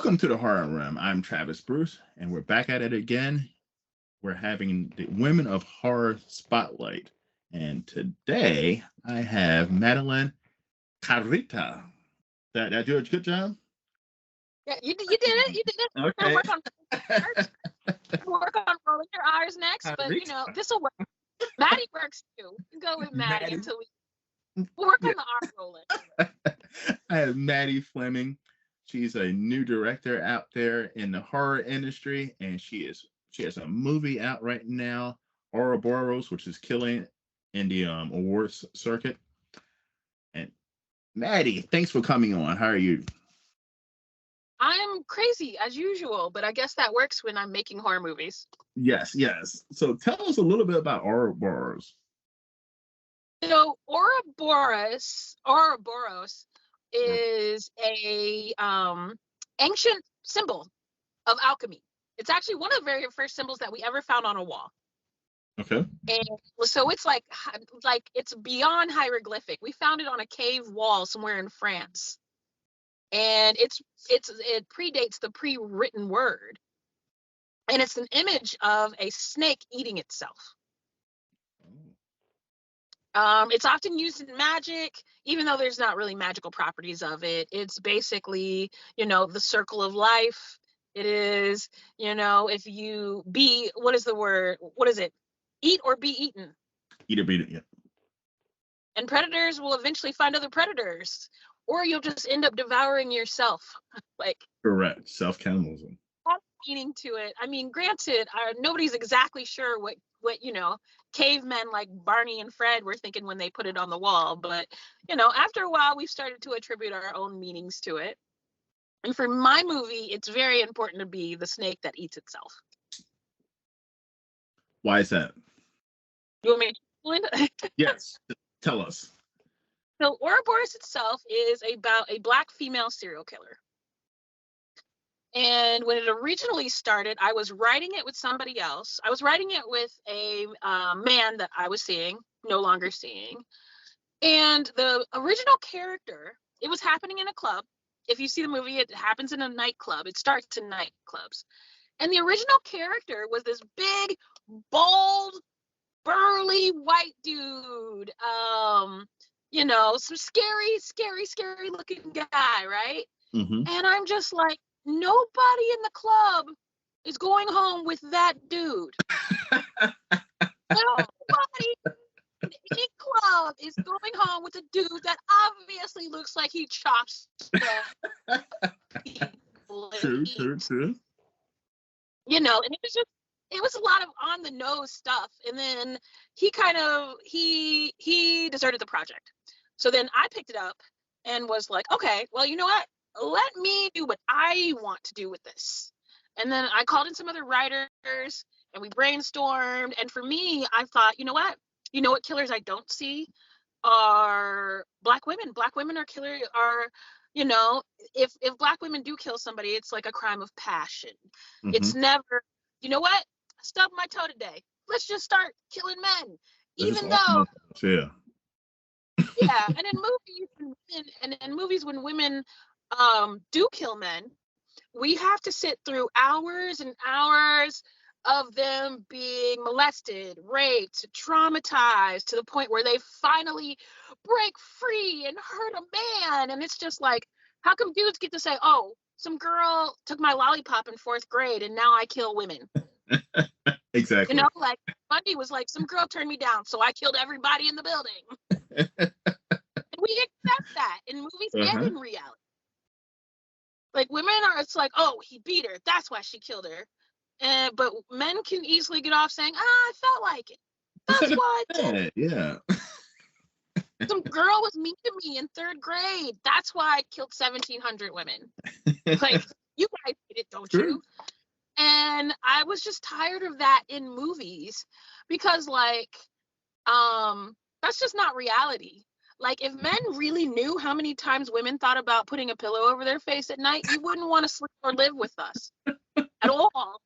Welcome to the Horror Room. I'm Travis Bruce, and we're back at it again. We're having the Women of Horror Spotlight. And today I have Madeline Carita. Did I do a good job? Yeah, you did it. You did it. Okay. Work on rolling your R's next, but this will work. Maddie works too. You go with Maddie until we'll work on the R rolling. I have Maddie Fleming. She's a new director out there in the horror industry, and she has a movie out right now, Ouroboros, which is killing in the awards circuit. And Maddie, thanks for coming on. How are you? I'm crazy as usual, but I guess that works when I'm making horror movies. Yes. So tell us a little bit about Ouroboros. Ouroboros is a ancient symbol of alchemy. It's actually one of the very first symbols that we ever found on a wall. Okay. And so it's like it's beyond hieroglyphic. We found it on a cave wall somewhere in France. And it predates the pre-written word. And it's an image of a snake eating itself. It's often used in magic, even though there's not really magical properties of it. It's basically, the circle of life. It is, if you what is the word? What is it? Eat or be eaten. Eat or be eaten, yeah. And predators will eventually find other predators, or you'll just end up devouring yourself. Correct. Self-cannibalism. Meaning to it. I mean, granted, nobody's exactly sure what cavemen like Barney and Fred were thinking when they put it on the wall, but after a while we've started to attribute our own meanings to it. And for my movie, it's very important to be the snake that eats itself. Why is that? You want me to explain? Yes, tell us. So Ouroboros itself is about a Black female serial killer. And when it originally started, I was writing it with somebody else. I was writing it with a man that I was no longer seeing. And the original character, it was happening in a club. If you see the movie, it happens in a nightclub. It starts in nightclubs. And the original character was this big, bald, burly white dude. Some scary looking guy, right? Mm-hmm. And I'm just like, nobody in the club is going home with that dude. Nobody in any club is going home with a dude that obviously looks like he chops people. True. And it was a lot of on the nose stuff. And then he deserted the project. So then I picked it up and was like, okay, well, you know what? Let me do what I want to do with this. And then I called in some other writers and we brainstormed. And for me, I thought, you know what killers I don't see are Black women. Black women are if Black women do kill somebody, it's like a crime of passion. Mm-hmm. It's never, I stubbed my toe today. Let's just start killing men. Even though. Yeah. Yeah. And in movies when women do kill men, we have to sit through hours and hours of them being molested, raped, traumatized to the point where they finally break free and hurt a man. And it's just like, how come dudes get to say, oh, some girl took my lollipop in 4th grade and now I kill women? Exactly. Like Bundy was like, some girl turned me down, so I killed everybody in the building. And we accept that in movies and in reality. Like women it's like, oh, he beat her, that's why she killed her. But men can easily get off saying, I felt like it. That's why I did it. Yeah. Some girl was mean to me in 3rd grade. That's why I killed 1,700 women. Like, you guys did it, don't you? And I was just tired of that in movies because, that's just not reality. Like, if men really knew how many times women thought about putting a pillow over their face at night, you wouldn't want to sleep or live with us at all.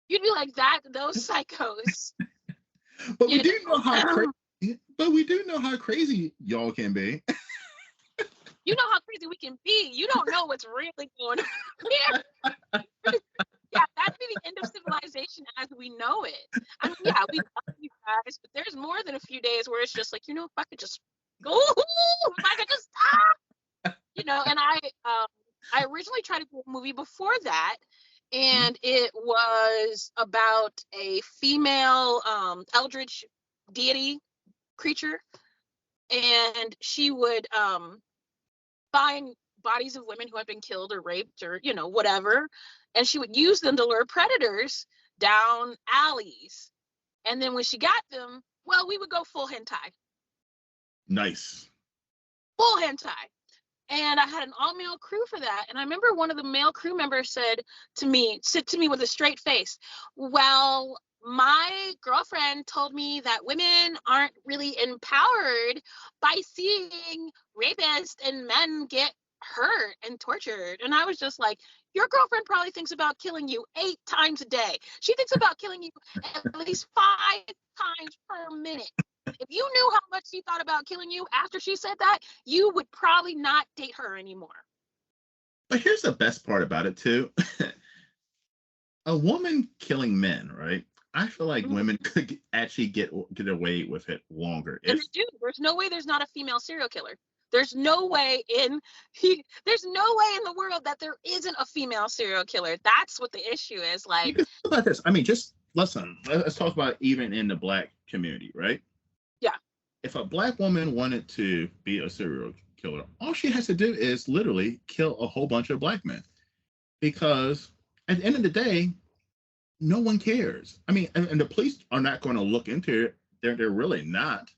You'd be like, those psychos. But we do know how crazy y'all can be. You know how crazy we can be. You don't know what's really going on here. Yeah, that'd be the end of civilization as we know it. I mean, yeah, we love you guys, but there's more than a few days where it's just like, if I could just go, if I could just stop, and I originally tried to do a movie before that, and it was about a female eldritch deity creature, and she would find bodies of women who had been killed or raped or whatever, and she would use them to lure predators down alleys, and then when she got them, well, we would go full hentai. Nice. Full hentai. And I had an all-male crew for that. And I remember one of the male crew members said to me with a straight face, well, my girlfriend told me that women aren't really empowered by seeing rapists and men get hurt and tortured. And I was just like, your girlfriend probably thinks about killing you 8 times a day. She thinks about killing you at least 5 times per minute. If you knew how much she thought about killing you after she said that, you would probably not date her anymore. But here's the best part about it too. A woman killing men, right? I feel like women could actually get away with it longer. And they do. There's no way there's not a female serial killer. There's no way in the world that there isn't a female serial killer. That's what the issue is. Like, you can think about this. I mean, just listen. Let's talk about even in the Black community, right? Yeah. If a Black woman wanted to be a serial killer, all she has to do is literally kill a whole bunch of Black men, because at the end of the day, no one cares. I mean, and the police are not going to look into it. They're really not.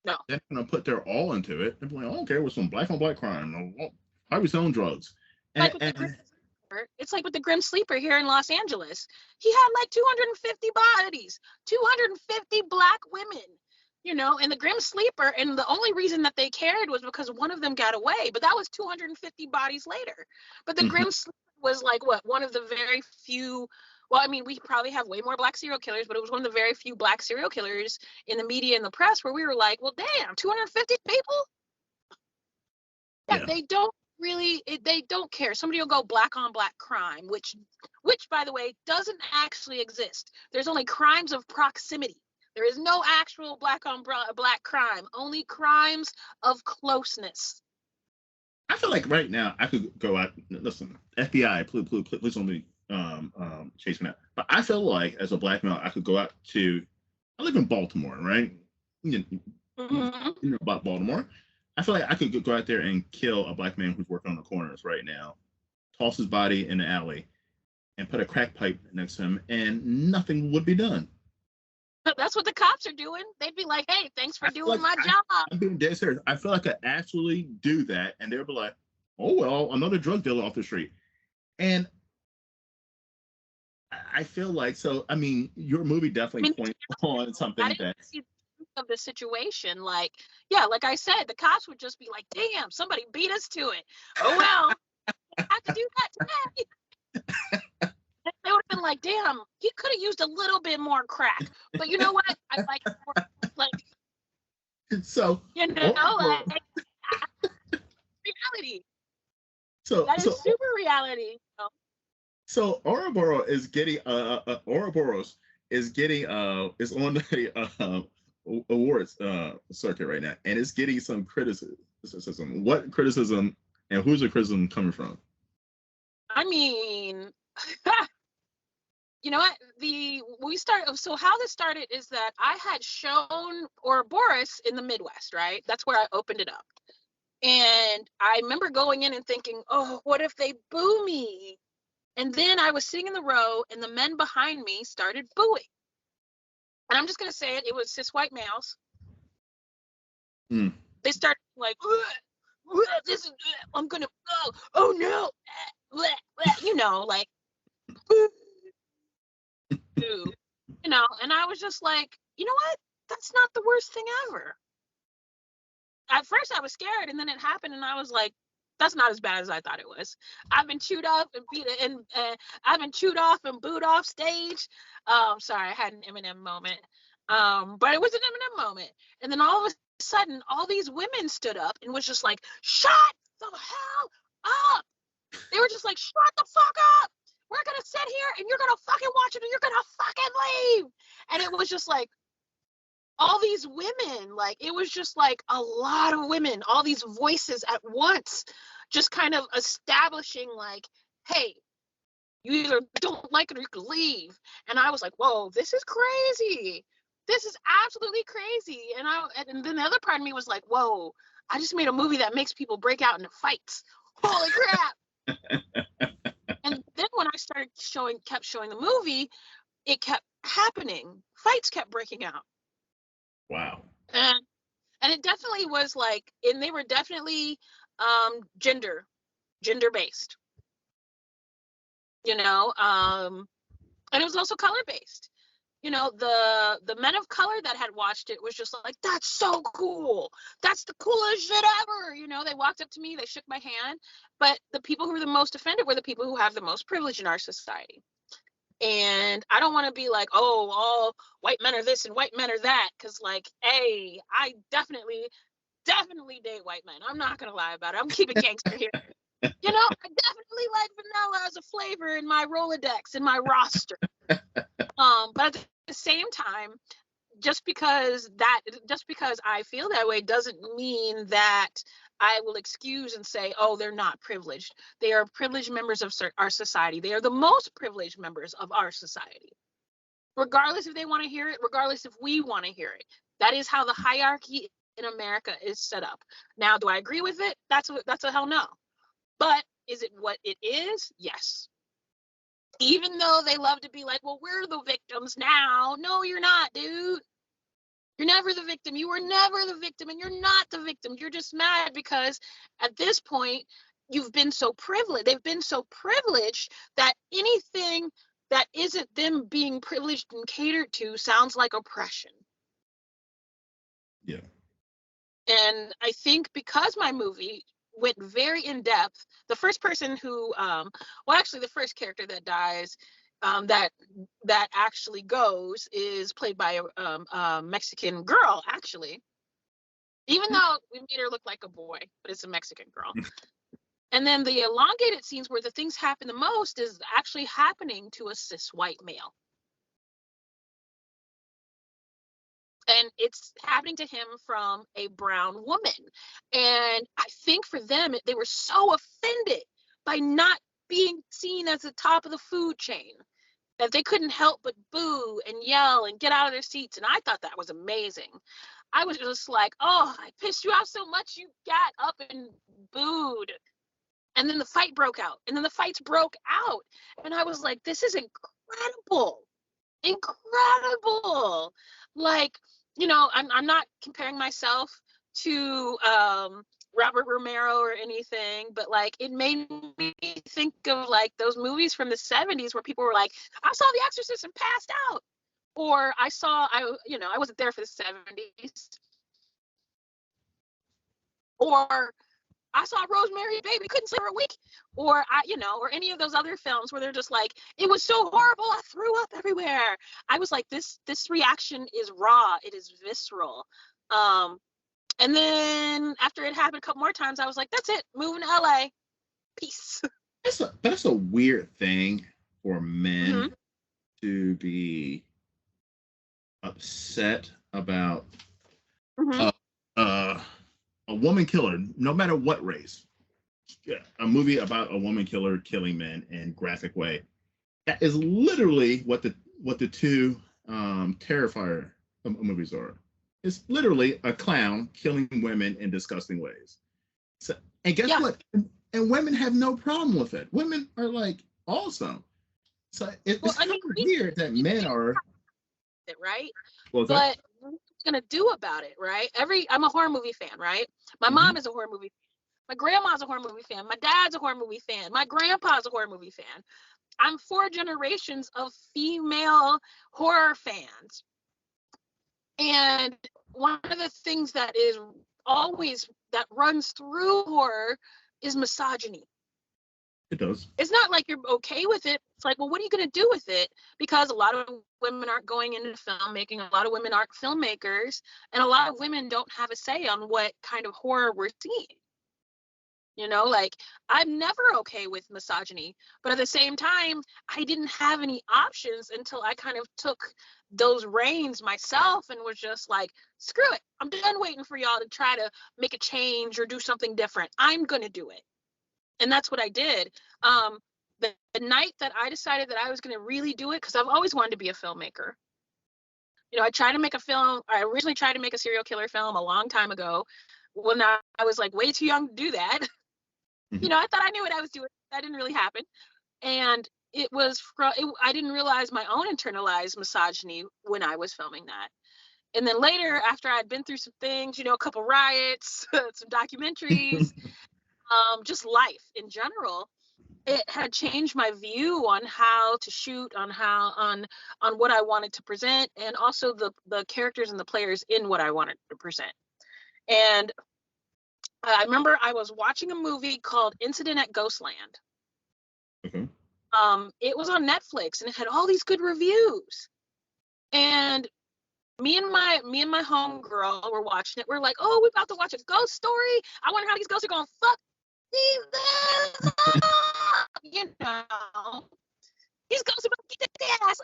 No. They're going to put their all into it. They're like, oh, okay, with some Black on Black crime. How are we selling drugs? It's like with the Grim Sleeper here in Los Angeles. He had like 250 bodies, 250 Black women, and the Grim Sleeper. And the only reason that they cared was because one of them got away. But that was 250 bodies later. But the Grim Sleeper was like one of the very few. Well, I mean, we probably have way more Black serial killers, but it was one of the very few Black serial killers in the media and the press where we were like, well, damn, 250 people? Yeah. They don't care. Somebody will go Black on Black crime, which, by the way, doesn't actually exist. There's only crimes of proximity. There is no actual Black on Black crime, only crimes of closeness. I feel like right now I could go out. Listen, FBI, please don't be chasing that. But I feel like as a Black male, I could go out to. I live in Baltimore, right? You know about Baltimore. I feel like I could go out there and kill a Black man who's working on the corners right now, toss his body in the alley, and put a crack pipe next to him, and nothing would be done. That's what the cops are doing. They'd be like, hey, thanks for doing my job. I'm being dead serious. I feel like I could actually do that, and they'll be like, oh, well, another drug dealer off the street. And I feel like, so, I mean, your movie definitely points on something that of the situation. Like, yeah, like I said, the cops would just be like, damn, somebody beat us to it. Oh, well, I have to do that today. They would have been like, damn, he could have used a little bit more crack. But you know what? I like it more. Like, so, like, reality. So that is super reality. So Ouroboros is getting Ouroboros is getting is on the awards circuit right now, and it's getting some criticism. What criticism and who's the criticism coming from? I mean, you know what? So how this started is that I had shown Ouroboros in the Midwest, right? That's where I opened it up. And I remember going in and thinking, oh, what if they boo me? And then I was sitting in the row and the men behind me started booing. And I'm just going to say it. It was cis white males. They started like, this is, I'm going to, oh no. Like, and I was just like, you know what? That's not the worst thing ever. At first I was scared, and then it happened, and I was like, that's not as bad as I thought it was. I've been chewed off and booed off stage. Sorry, I had an Eminem moment. But it was an Eminem moment. And then all of a sudden, all these women stood up and was just like, shut the hell up. They were just like, shut the fuck up. We're going to sit here and you're going to fucking watch it and you're going to fucking leave. And it was just like, all these women, like, it was just like a lot of women, all these voices at once, just kind of establishing like, hey, you either don't like it or you can leave. And I was like, whoa, this is crazy. This is absolutely crazy. And then the other part of me was like, whoa, I just made a movie that makes people break out into fights. Holy crap. And then when I kept showing the movie, it kept happening. Fights kept breaking out. Wow. And it definitely was like, and they were definitely gender based, you know, and it was also color based. You know, the men of color that had watched it was just like, that's so cool. That's the coolest shit ever. You know, they walked up to me, they shook my hand, but the people who were the most offended were the people who have the most privilege in our society. And I don't want to be like, oh, all white men are this and white men are that. Cause like, hey, I definitely date white men. I'm not going to lie about it. I'm keeping gangster here. You know, I definitely like vanilla as a flavor in my Rolodex, in my roster. But at the same time, just because I feel that way doesn't mean that I will excuse and say, oh, they're not privileged. They are privileged members of our society. They are the most privileged members of our society. Regardless if they want to hear it, regardless if we want to hear it. That is how the hierarchy in America is set up. Now, do I agree with it? That's a hell no. But is it what it is? Yes. Even though they love to be like, well, we're the victims now. No, you're not, dude. You're never the victim. You were never the victim, and you're not the victim. You're just mad because at this point, you've been so privileged. They've been so privileged that anything that isn't them being privileged and catered to sounds like oppression. Yeah. And I think because my movie went very in depth, the first person who, actually the first character that dies, that actually goes is played by a Mexican girl, actually, even though we made her look like a boy, but it's a Mexican girl. And then the elongated scenes where the things happen the most is actually happening to a cis white male. And it's happening to him from a brown woman. And I think for them, they were so offended by not being seen as the top of the food chain that they couldn't help but boo and yell and get out of their seats. And I thought that was amazing. I was just like, oh, I pissed you off so much you got up and booed. And then the fight broke out. And then the fights broke out. And I was like, this is incredible. Incredible. Like, you know, I'm not comparing myself to Robert Romero or anything, but like it made me think of like those movies from the 70s where people were like, I saw The Exorcist and passed out. Or I wasn't there for the 70s. Or I saw Rosemary Baby, couldn't sleep for a week. Or or any of those other films where they're just like, it was so horrible, I threw up everywhere. I was like, this reaction is raw, it is visceral. And then after it happened a couple more times, I was like, that's it, moving to LA. Peace. That's a weird thing for men Mm-hmm. to be upset about Mm-hmm. a woman killer, no matter what race. Yeah, a movie about a woman killer killing men in graphic way. That is literally what the two Terrifier movies are. It's literally a clown killing women in disgusting ways. So, and guess what? And women have no problem with it. Women are like awesome. So it's kind of weird that men are. It, right? What was but what are you gonna do about it, right? I'm a horror movie fan, right? My mom is a horror movie fan. My grandma's a horror movie fan. My dad's a horror movie fan. My grandpa's a horror movie fan. I'm 4 generations of female horror fans. And one of the things that runs through horror is misogyny. It does. It's not like you're okay with it. It's like, well, what are you going to do with it? Because a lot of women aren't going into filmmaking. A lot of women aren't filmmakers. And a lot of women don't have a say on what kind of horror we're seeing. You know, like, I'm never okay with misogyny. But at the same time, I didn't have any options until I kind of took those reins myself and was just like, screw it. I'm done waiting for y'all to try to make a change or do something different. I'm going to do it. And that's what I did. The night that I decided that I was going to really do it, because I've always wanted to be a filmmaker. You know, I tried to make a film. I originally tried to make a serial killer film a long time ago when I was like way too young to do that. Mm-hmm. You know, I thought I knew what I was doing. That didn't really happen. And I didn't realize my own internalized misogyny when I was filming that. And then later, after I'd been through some things, you know, a couple riots, some documentaries, just life in general, it had changed my view on how to shoot, on what I wanted to present, and also the characters and the players in what I wanted to present. And I remember I was watching a movie called Incident at Ghostland. Okay. It was on Netflix and it had all these good reviews. And me and my homegirl were watching it. We're like, oh, we're about to watch a ghost story. I wonder how these ghosts are gonna fuck these you know, these ghosts are gonna get their ass.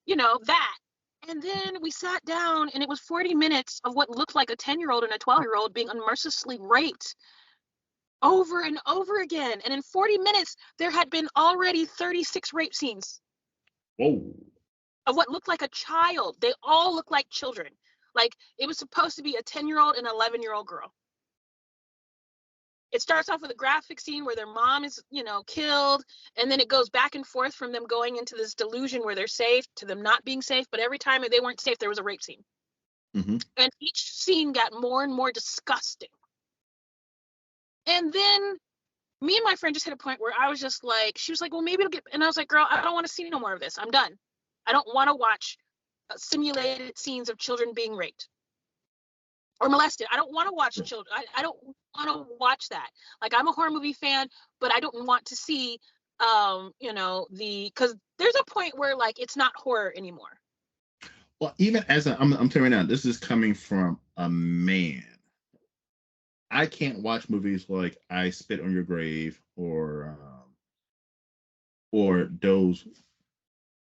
You know, that. And then we sat down and it was 40 minutes of what looked like a 10-year-old and a 12-year-old being unmercilessly raped over and over again. And in 40 minutes, there had been already 36 rape scenes. Whoa. Of what looked like a child. They all looked like children. Like, it was supposed to be a 10-year-old and an 11-year-old girl. It starts off with a graphic scene where their mom is, you know, killed, and then it goes back and forth from them going into this delusion where they're safe to them not being safe. But every time they weren't safe, there was a rape scene. Mm-hmm. And each scene got more and more disgusting. And then me and my friend just hit a point where I was just like, she was like, well, maybe it'll get, and I was like, girl, I don't want to see no more of this. I'm done. I don't want to watch simulated scenes of children being raped or molested. I don't want to watch children. I don't want to watch that. Like, I'm a horror movie fan, but I don't want to see, you know, because there's a point where, like, it's not horror anymore. Well, even as I'm telling you now, this is coming from a man. I can't watch movies like I Spit on Your Grave or those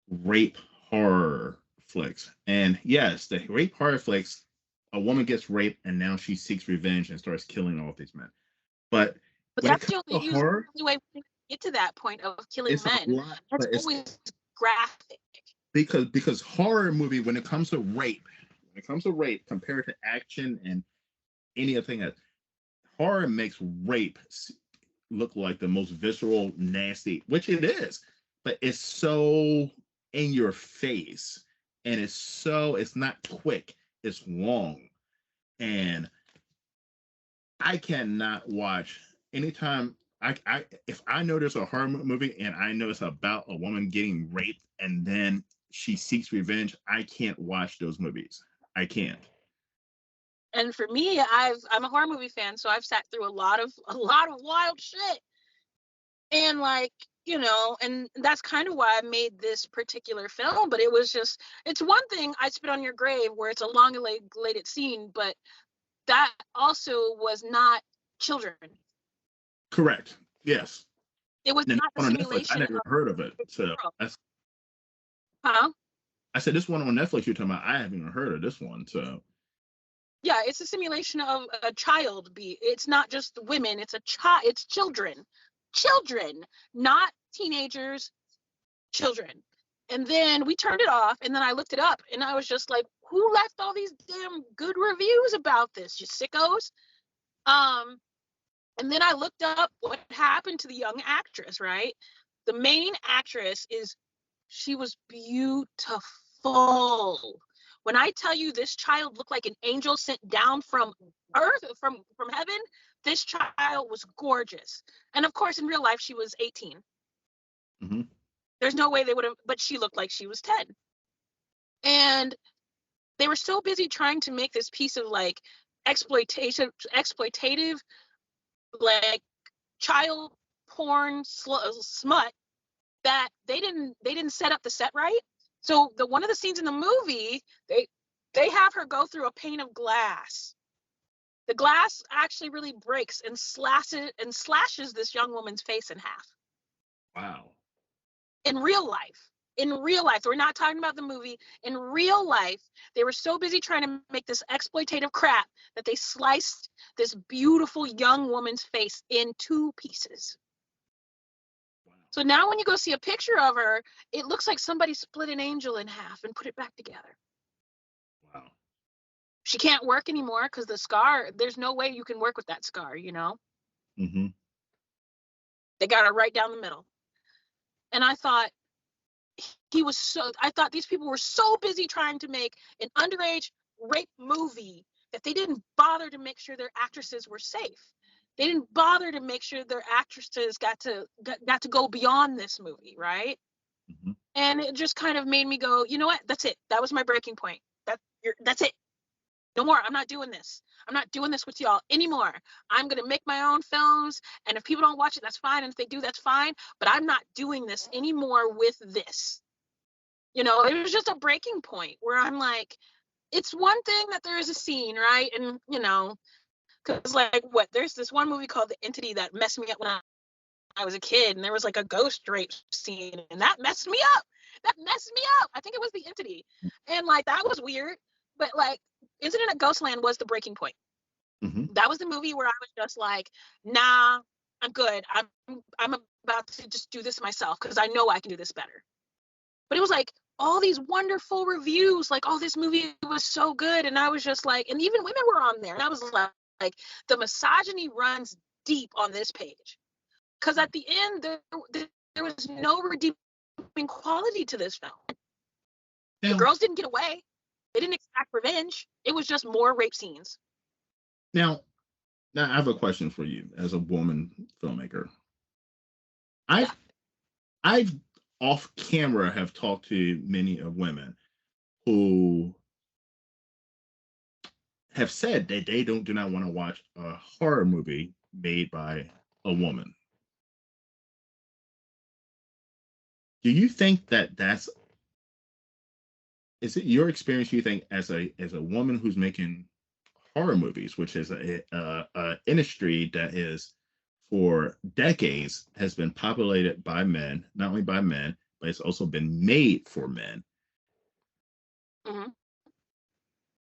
rape horror flicks. And yes, the rape horror flicks, a woman gets raped and now she seeks revenge and starts killing all of these men. But that's the only way we get to that point of killing men. That's always graphic. Because horror movie, when it comes to rape, compared to action and any other thing, horror makes rape look like the most visceral, nasty, which it is, but it's so in your face, and it's not quick, it's long, and I cannot watch anytime. If I know there's a horror movie and I know it's about a woman getting raped and then she seeks revenge, I can't watch those movies. I can't. And for me, I'm a horror movie fan, so I've sat through a lot of wild shit. And, like, you know, and that's kind of why I made this particular film. But it was just, it's one thing, I Spit on Your Grave, where it's a long elated scene, but that also was not children. Correct. Yes. It was not a simulation. I never heard of it. So that's. Huh? I said this one on Netflix you're talking about. I haven't even heard of this one. So. Yeah, it's a simulation of a child. It's not just women. It's it's children, not teenagers, children. And then we turned it off, and then I looked it up, and I was just like, who left all these damn good reviews about this? You sickos. And then I looked up what happened to the young actress, right? The main actress she was beautiful. When I tell you this child looked like an angel sent down from earth, from heaven, this child was gorgeous. And of course, in real life, she was 18. Mm-hmm. There's no way they would have, but she looked like she was 10. And they were so busy trying to make this piece of, like, exploitative, like, child porn smut that they didn't set up the set right. So one of the scenes in the movie, they have her go through a pane of glass. The glass actually really breaks and slashes this young woman's face in half. Wow. In real life. We're not talking about the movie. In real life, they were so busy trying to make this exploitative crap that they sliced this beautiful young woman's face in 2 pieces. Wow. So now when you go see a picture of her, it looks like somebody split an angel in half and put it back together. Wow. She can't work anymore because the scar, there's no way you can work with that scar, you know? Mm-hmm. They got her right down the middle. And I thought these people were so busy trying to make an underage rape movie that they didn't bother to make sure their actresses were safe. They didn't bother to make sure their actresses got to go beyond this movie, right? Mm-hmm. And it just kind of made me go, you know what? That's it. That was my breaking point. That's it. No more. I'm not doing this. I'm not doing this with y'all anymore. I'm going to make my own films. And if people don't watch it, that's fine. And if they do, that's fine. But I'm not doing this anymore with this. You know, it was just a breaking point where I'm like, it's one thing that there is a scene, right? And, you know, because like there's this one movie called The Entity that messed me up when I was a kid. And there was like a ghost rape scene. And that messed me up. I think it was The Entity. And like, that was weird. But like, Incident at Ghostland was the breaking point. Mm-hmm. That was the movie where I was just like, nah, I'm good. I'm about to just do this myself because I know I can do this better. But it was like all these wonderful reviews, like, oh, this movie was so good. And I was just like, and even women were on there. And I was like the misogyny runs deep on this page. Because at the end, there was no redeeming quality to this film. Now, the girls didn't get away. They didn't exact revenge. It was just more rape scenes. now I have a question for you as a woman filmmaker. I've off camera have talked to many of women who have said that they do not want to watch a horror movie made by a woman. Do you think that is it your experience? You think as a woman who's making horror movies, which is a industry that is for decades has been populated by men, not only by men, but it's also been made for men. Mm-hmm.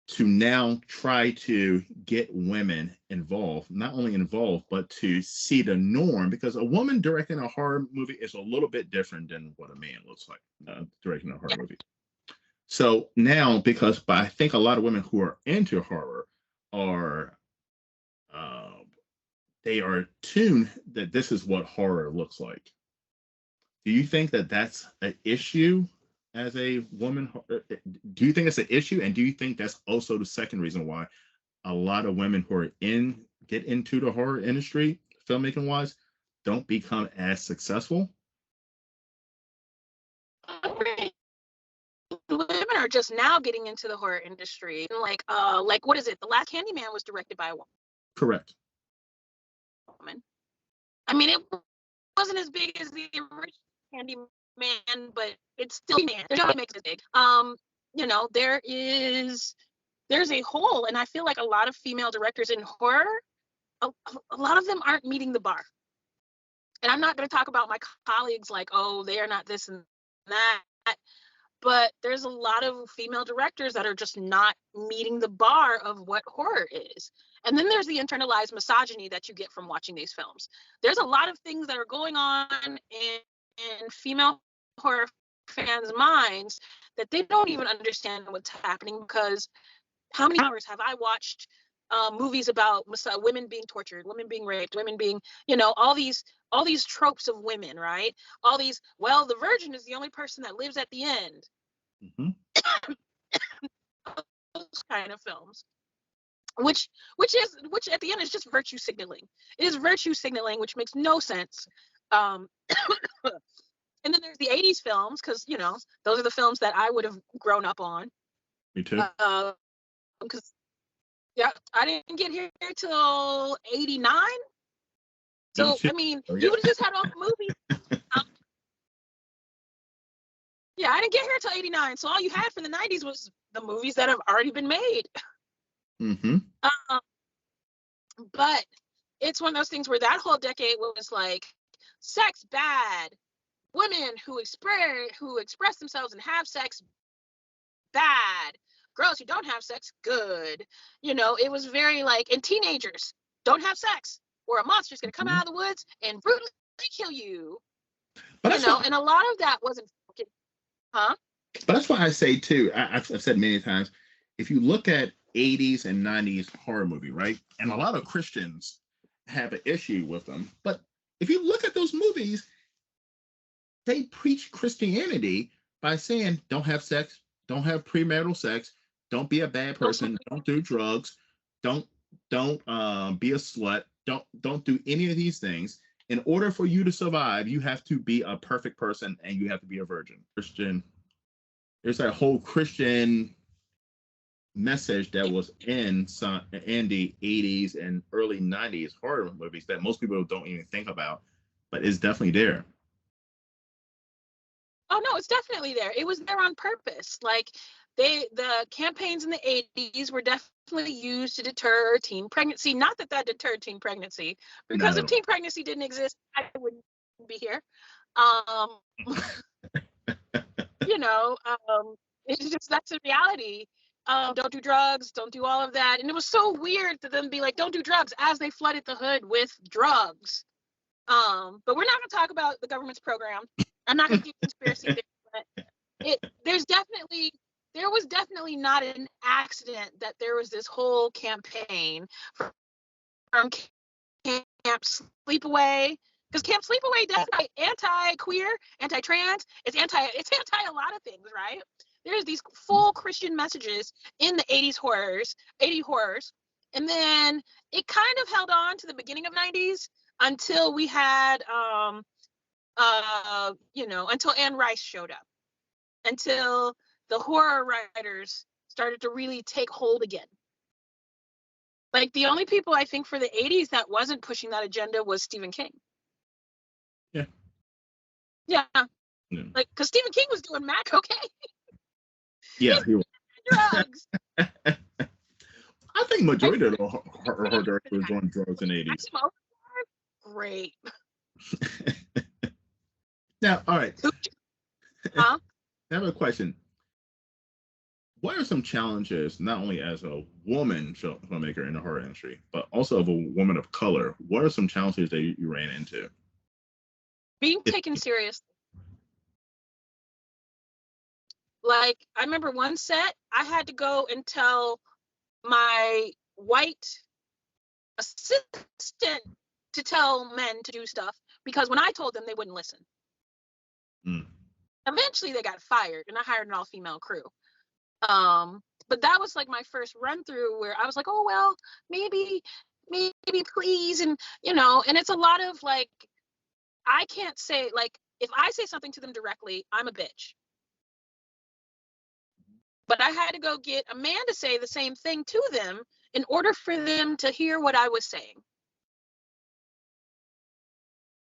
To now try to get women involved, not only involved, but to see the norm, because a woman directing a horror movie is a little bit different than what a man looks like directing a horror movie. So now, because I think a lot of women who are into horror are they are tuned that this is what horror looks like. Do you think that that's an issue as a woman? Do you think it's an issue? And do you think that's also the second reason why a lot of women who are get into the horror industry, filmmaking wise, don't become as successful? Women are just now getting into the horror industry. And like what is it? The last Candyman was directed by a woman. Correct. I mean, it wasn't as big as the original Candyman, but it's still man. There's no makes it big. You know, there's a hole, and I feel like a lot of female directors in horror, a lot of them aren't meeting the bar. And I'm not going to talk about my colleagues like, oh, they are not this and that. But there's a lot of female directors that are just not meeting the bar of what horror is. And then there's the internalized misogyny that you get from watching these films. There's a lot of things that are going on in female horror fans' minds that they don't even understand what's happening, because how many hours have I watched movies about women being tortured, women being raped, women being, you know, all these tropes of women, right? All these, well, the virgin is the only person that lives at the end. Mm-hmm. Those kind of films, which at the end is just virtue signaling. It is virtue signaling, which makes no sense. And then there's the 80s films, because, you know, those are the films that I would have grown up on. Me too. Because yeah, I didn't get here till 89. So, too. I mean, Oh, you yeah. would have just had all the movies. Um, yeah, I didn't get here till 89. So all you had from the 90s was the movies that have already been made. Mm-hmm. Um, but it's one of those things where that whole decade was like sex bad, women who express themselves and have sex bad, girls who don't have sex good. It was very like, and teenagers don't have sex or a monster's going to come Mm-hmm. out of the woods and brutally kill you. But that's why And a lot of that wasn't, huh? But that's why I say too. I've said many times, if you look at 80s and 90s horror movie, right, and a lot of Christians have an issue with them, but if you look at those movies, they preach Christianity by saying, don't have sex, don't have premarital sex, don't be a bad Don't smoke. person, don't do drugs, don't be a slut, don't do any of these things. In order for you to survive, you have to be a perfect person and you have to be a virgin. Christian, there's that whole Christian message that was in the 80s and early 90s horror movies that most people don't even think about, but it's definitely there. Oh no, it's definitely there. It was there on purpose. Like the campaigns in the 80s were definitely used to deter teen pregnancy. Not that that deterred teen pregnancy, Not because at if all. teen pregnancy didn't exist, I wouldn't be here. Um, you know, it's just, that's a reality. Don't do drugs, don't do all of that. And it was so weird to them be like, don't do drugs, as they flooded the hood with drugs. But we're not gonna talk about the government's program. I'm not gonna do conspiracy theories, but there was definitely not an accident that there was this whole campaign from Camp Sleepaway, because Camp Sleepaway definitely anti-queer, anti-trans, it's anti a lot of things, right? There's these full Christian messages in the 80 horrors, and then it kind of held on to the beginning of 90s until we had until Anne Rice showed up, until the horror writers started to really take hold again. Like, the only people I think for the 80s that wasn't pushing that agenda was Stephen King. Yeah. Yeah. Yeah. Like, because Stephen King was doing Mac, okay? Yeah, he was. Drugs. I think Like, majority of the horror directors were doing drugs in the 80s. Great. Now, all right. Huh? I have a question. What are some challenges, not only as a woman filmmaker in the horror industry, but also of a woman of color? What are some challenges that you ran into? Being taken seriously. Like, I remember one set, I had to go and tell my white assistant to tell men to do stuff, because when I told them, they wouldn't listen. Mm. Eventually they got fired and I hired an all-female crew. But that was like my first run through where I was like, oh well, maybe please. And and it's a lot of like, I can't say, like, if I say something to them directly, I'm a bitch. But I had to go get a man to say the same thing to them in order for them to hear what I was saying.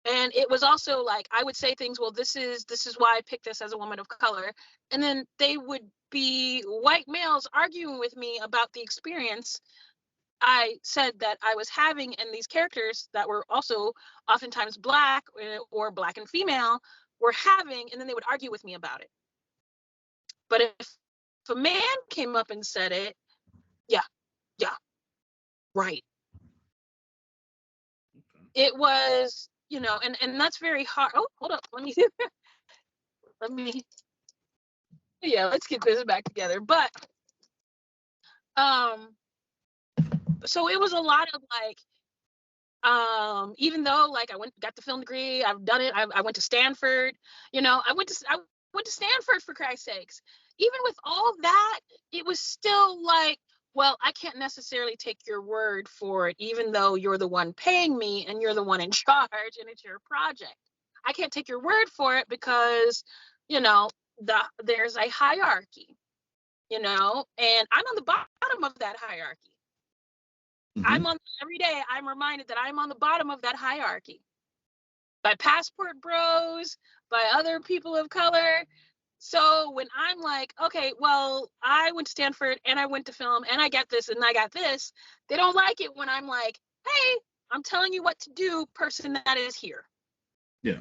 And it was also like, I would say things, well, this is why I picked this as a woman of color. And then they would be white males arguing with me about the experience I said that I was having, and these characters that were also oftentimes black or black and female were having, and then they would argue with me about it. But if a man came up and said it, yeah, right. It was, and that's very hard. Oh, hold up. Let me yeah, let's get this back together. But so it was a lot of like, even though like I got the film degree, I've done it. I went to Stanford, I went to Stanford, for Christ's sakes. Even with all that, it was still like, well, I can't necessarily take your word for it, even though you're the one paying me and you're the one in charge and it's your project. I can't take your word for it because, there's a hierarchy, and I'm on the bottom of that hierarchy. Hmm. Every day I'm reminded that I'm on the bottom of that hierarchy by passport bros, by other people of color. So when I'm like, okay, well, I went to Stanford and I went to film and I got this and I got this, they don't like it when I'm like, hey, I'm telling you what to do, person that is here. Yeah.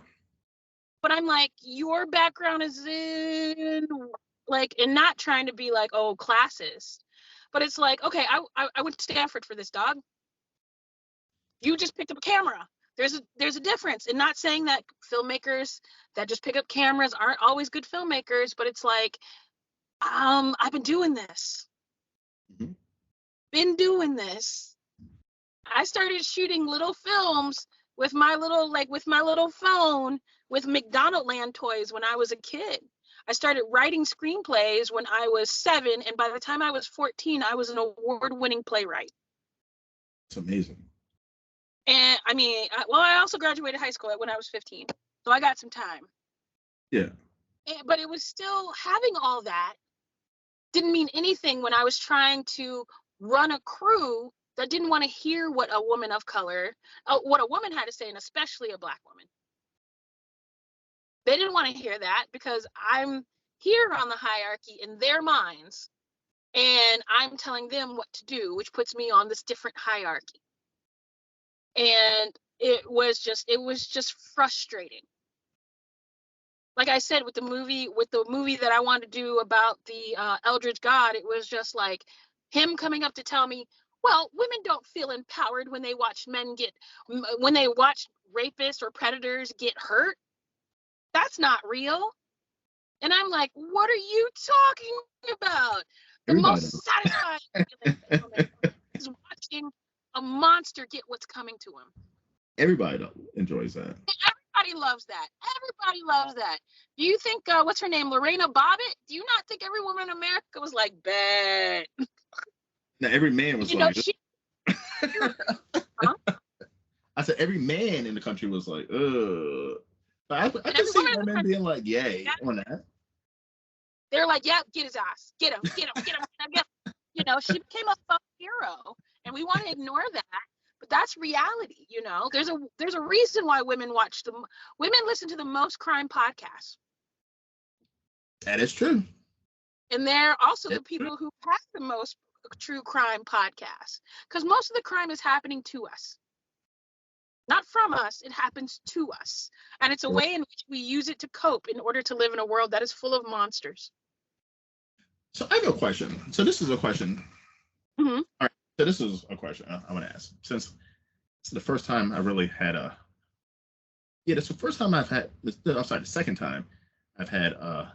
But I'm like, your background is in like, and not trying to be like, oh, classist. But it's like, okay, I went to Stanford for this, dog. You just picked up a camera. There's a difference. And not saying that filmmakers that just pick up cameras aren't always good filmmakers, but it's like, I've been doing this. Hmm. Been doing this. I started shooting little films with my little phone with McDonald Land toys when I was a kid. I started writing screenplays when I was 7, and by the time I was 14, I was an award-winning playwright. It's amazing. And I mean, I also graduated high school when I was 15, so I got some time. Yeah. But it was still, having all that didn't mean anything when I was trying to run a crew that didn't want to hear what a woman of color, what a woman had to say, and especially a Black woman. They didn't want to hear that because I'm here on the hierarchy in their minds, and I'm telling them what to do, which puts me on this different hierarchy. And it was just frustrating. Like I said, with the movie that I wanted to do about the Eldritch God, it was just like him coming up to tell me, well, women don't feel empowered when they watch rapists or predators get hurt. That's not real. And I'm like, what are you talking about? The Everybody most does. satisfying feeling is watching a monster get what's coming to him. Everybody enjoys that. Everybody loves that. Everybody loves that. Do you think, what's her name, Lorena Bobbitt? Do you not think every woman in America was like, bad? Now every man was You know, like, huh? I said every man in the country was like, ugh. But I And can every see woman in the women country, being like, yay yeah, on that. they're like, yeah, get his ass. Get him, get him, get him, get him, get him. You know, she became a fuck hero, and we want to ignore that. But that's reality, you know. There's a reason why women listen to the most crime podcasts. That is true. And they're also the That's true. people who have the most true crime podcasts, because most of the crime is happening to us, not from us. It happens to us, and it's a way in which we use it to cope in order to live in a world that is full of monsters. So I have a question. So this is a question. Mm-hmm. All right. So this is a question I want to ask. Since it's the first time I really had it's the first time I've had. I'm sorry, the second time I've had a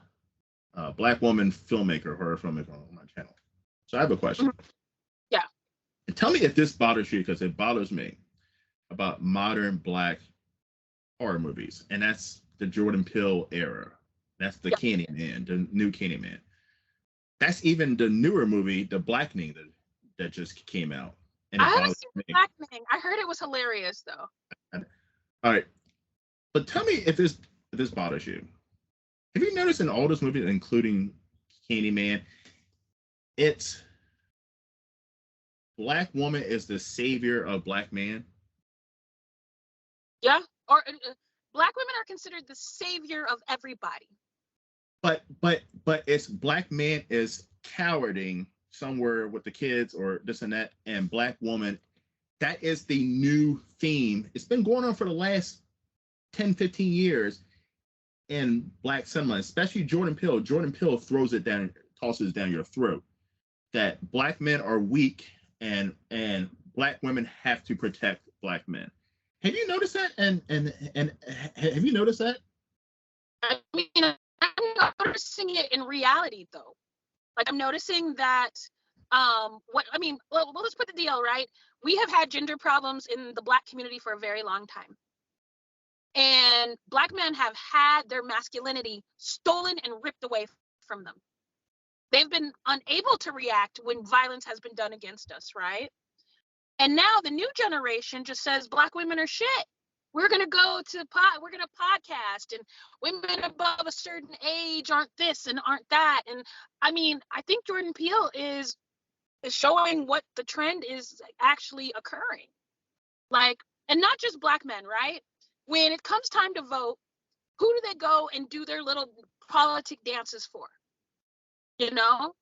Black woman filmmaker, horror filmmaker on my channel. So I have a question. Mm-hmm. Yeah. And tell me if this bothers you, because it bothers me, about modern Black horror movies, and that's the Jordan Peele era. That's the Candyman, the new Candyman. That's even the newer movie, The Blackening, that just came out, and I it haven't bothers seen me. The Blackening. I heard it was hilarious, though. All right, but tell me if this bothers you. Have you noticed in all those movies, including Candyman, it's Black woman is the savior of Black man? Yeah. Or Black women are considered the savior of everybody. But it's Black man is cowarding somewhere with the kids or this and that, and Black woman, that is the new theme. It's been going on for the last 10, 15 years in Black cinema, especially Jordan Peele. Jordan Peele throws it down, tosses it down your throat, that Black men are weak and Black women have to protect Black men. Have you noticed that? And have you noticed that? I mean, I'm noticing it in reality, though. Like, I'm noticing that, let's put the deal, right? We have had gender problems in the Black community for a very long time. And Black men have had their masculinity stolen and ripped away from them. They've been unable to react when violence has been done against us, right? And now the new generation just says Black women are shit. We're going to we're going to podcast, and women above a certain age aren't this and aren't that. And I mean, I think Jordan Peele is showing what the trend is actually occurring. Like, and not just Black men, right? When it comes time to vote, who do they go and do their little politic dances for? You know,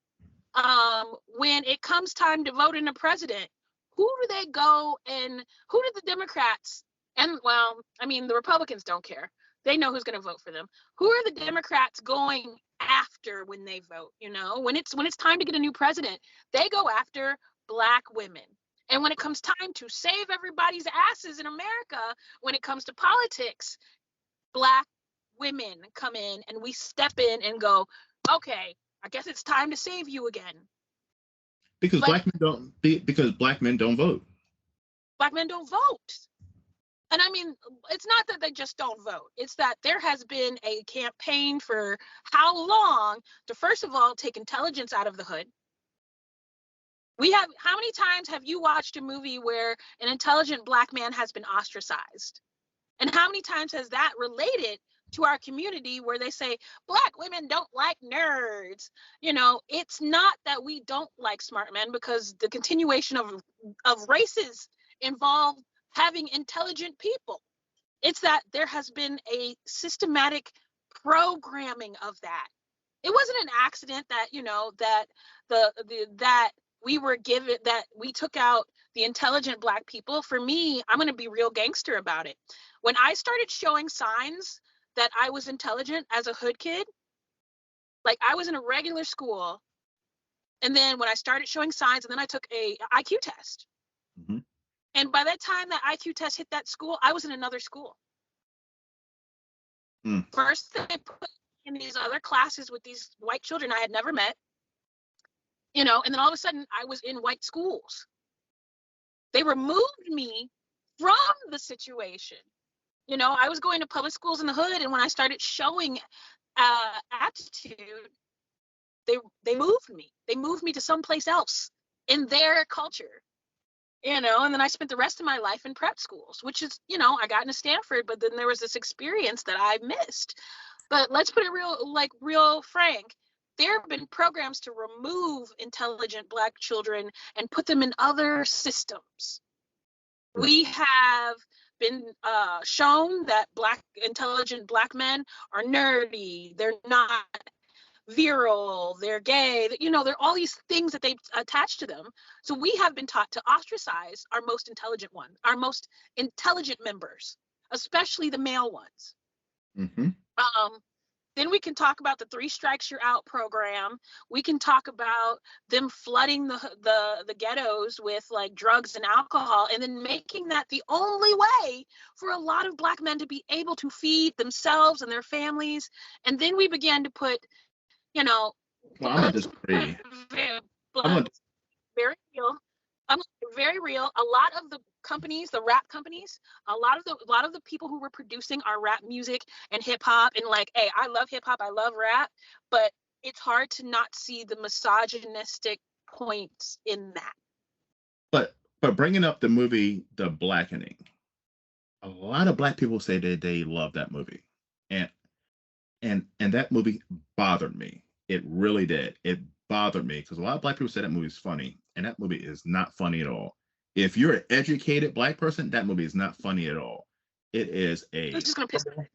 when it comes time to vote in a president, who do they go and who do the Democrats and, well, I mean, the Republicans don't care. They know who's going to vote for them. Who are the Democrats going after when they vote? You know, when it's time to get a new president, they go after Black women. And when it comes time to save everybody's asses in America, when it comes to politics, Black women come in and we step in and go, okay, I guess it's time to save you again. Because But black men don't vote. Black men don't vote. And I mean, it's not that they just don't vote. It's that there has been a campaign for how long to, first of all, take intelligence out of the hood. How many times have you watched a movie where an intelligent Black man has been ostracized? And how many times has that related to our community where they say Black women don't like nerds? You know, it's not that we don't like smart men, because the continuation of races involve having intelligent people. It's that there has been a systematic programming of that. It wasn't an accident that, you know, that that we were given, that we took out the intelligent Black people. For me, I'm going to be real gangster about it. When I started showing signs that I was intelligent as a hood kid, like I was in a regular school, and then when I started showing signs, and then I took a IQ test. Mm-hmm. And by that time that IQ test hit that school, I was in another school. First, they put me in these other classes with these white children I had never met, you know, and then all of a sudden I was in white schools. They removed me from the situation. You know, I was going to public schools in the hood, and when I started showing aptitude, they moved me. They moved me to someplace else in their culture. You know, and then I spent the rest of my life in prep schools, which is, you know, I got into Stanford, but then there was this experience that I missed. But let's put it real frank. There have been programs to remove intelligent Black children and put them in other systems. Right. We have been shown that intelligent Black men are nerdy. They're not virile, they're gay, you know, there are all these things that they've attached to them. So we have been taught to ostracize our most intelligent ones, our most intelligent members, especially the male ones. Mm-hmm. Then we can talk about the 3 Strikes You're Out program. We can talk about them flooding the ghettos with like drugs and alcohol, and then making that the only way for a lot of Black men to be able to feed themselves and their families. And then we began to put, you know, well, I'm gonna disagree. Very real. Very real. A lot of the companies, the rap companies, a lot of the people who were producing our rap music and hip hop, and like, hey, I love hip hop, I love rap, but it's hard to not see the misogynistic points in that. But bringing up the movie The Blackening, a lot of Black people say that they love that movie, and that movie bothered me. It really did. It bothered me because a lot of Black people say that movie is funny, and that movie is not funny at all. If you're an educated Black person, that movie is not funny at all. It is It's just gonna piss me.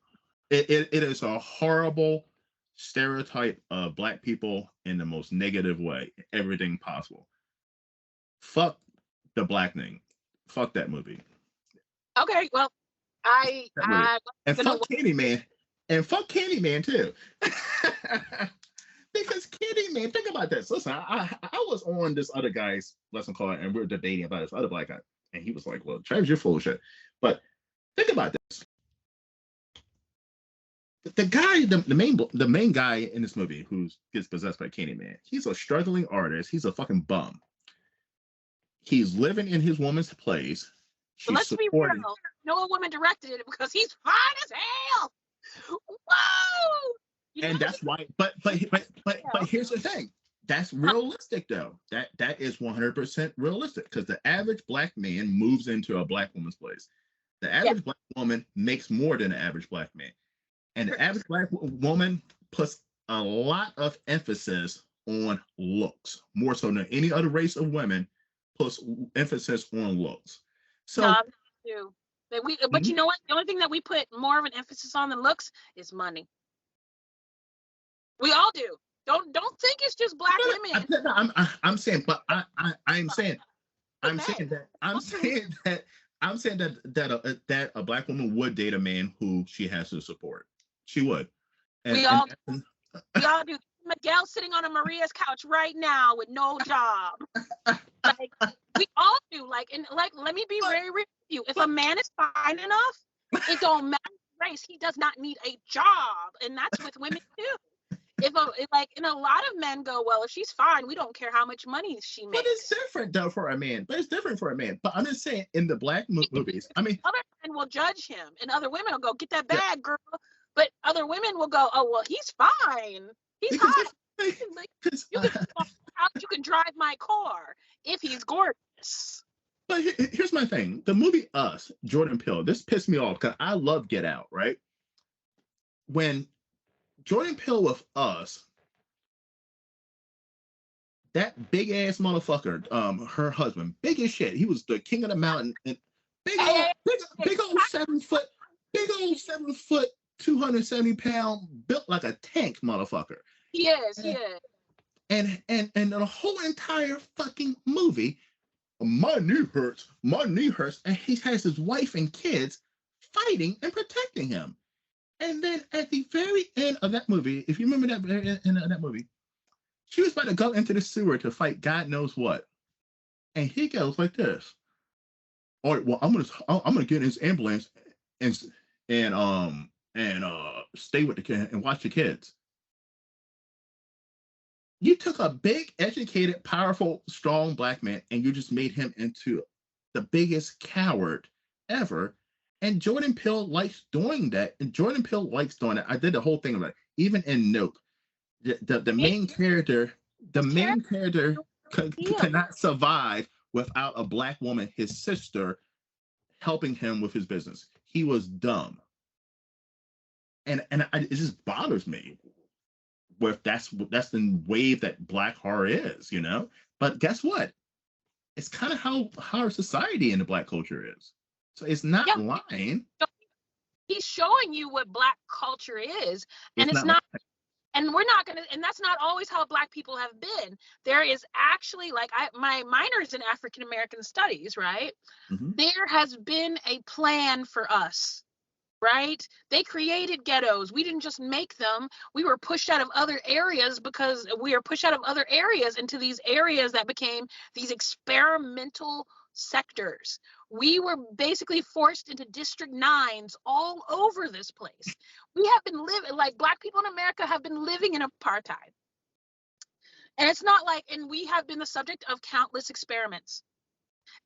It is a horrible stereotype of Black people in the most negative way, everything possible. Fuck The Blackening. Fuck that movie. Okay, well, and fuck Candyman. And fuck Candyman too. Because Candyman, think about this. Listen, I was on this other guy's lesson call, and we were debating about this other Black guy. And he was like, well, Travis, you're full of shit. But think about this. The guy, the main guy in this movie who gets possessed by Candyman, he's a struggling artist. He's a fucking bum. He's living in his woman's place. But let's be real. No woman directed it because he's fine as hell. Whoa! And that's why, but here's the thing. That's realistic though. That is 100% realistic, because the average Black man moves into a Black woman's place. The average Black woman makes more than the average Black man. And the average Black woman puts a lot of emphasis on looks more so than any other race of women, puts emphasis on looks. So No, we do. But you mhm. know what? The only thing that we put more of an emphasis on than looks is money. We all do. Don't think it's just black women. I'm saying, but I'm saying, And men. I'm saying that that a black woman would date a man who she has to support. She would, We and all we all do. Miguel sitting on a Maria's couch right now with no job. Like we all do. Like and like let me be but, very real with you. If a but man is fine enough, it don't matter race. He does not need a job, and that's with women too. Like and a lot of men go, well, if she's fine, we don't care how much money she but it's makes. different though for a man. But it's different for a man. But I'm just saying, in the black movies, I mean, Other men will judge him, and other women will go, get that yeah, bag, girl. But other women will go, oh well, he's fine. He's because hot. Like, because you can you can drive my car if he's gorgeous. but here's my thing: the movie Us, Jordan Peele. This pissed me off because I love Get Out. Right when Jordan Peele with Us, that big ass motherfucker, her husband, big as shit. He was the king of the mountain, and Hey, big old 7 foot, big old 7 foot, 270 pound, built like a tank, motherfucker. he is, he And is. and the whole entire fucking movie, my knee hurts, and he has his wife and kids fighting and protecting him. And then at the very end of that movie, if you remember that very end of that movie, she was about to go into the sewer to fight God knows what, and he goes like this. All right, well, I'm gonna get in his ambulance and stay with the kid and watch the kids. You took a big, educated, powerful, strong black man and you just made him into the biggest coward ever. And Jordan Peele likes doing that. And Jordan Peele likes doing it. I did the whole thing about it. Even in Nope, the main character, the His main character character heal. cannot survive without a black woman, his sister, helping him with his business. He was dumb, and it just bothers me. With that's the wave that black horror is, you know. But guess what? It's kind of how our society and the black culture is. So it's not Yeah, lying. he's showing you what black culture is, and It's it's not not. lying. And we're not gonna, and that's not always how black people have been. There is actually, like, my minor is in African American studies, right? Mm-hmm. There has been a plan for us, right? They created ghettos. We didn't just make them. We were pushed out of other areas because we are pushed out of other areas into these areas that became these experimental sectors. We were basically forced into district nines all over this place. We have been living, like, black people in America have been living in apartheid. And it's not like, and we have been the subject of countless experiments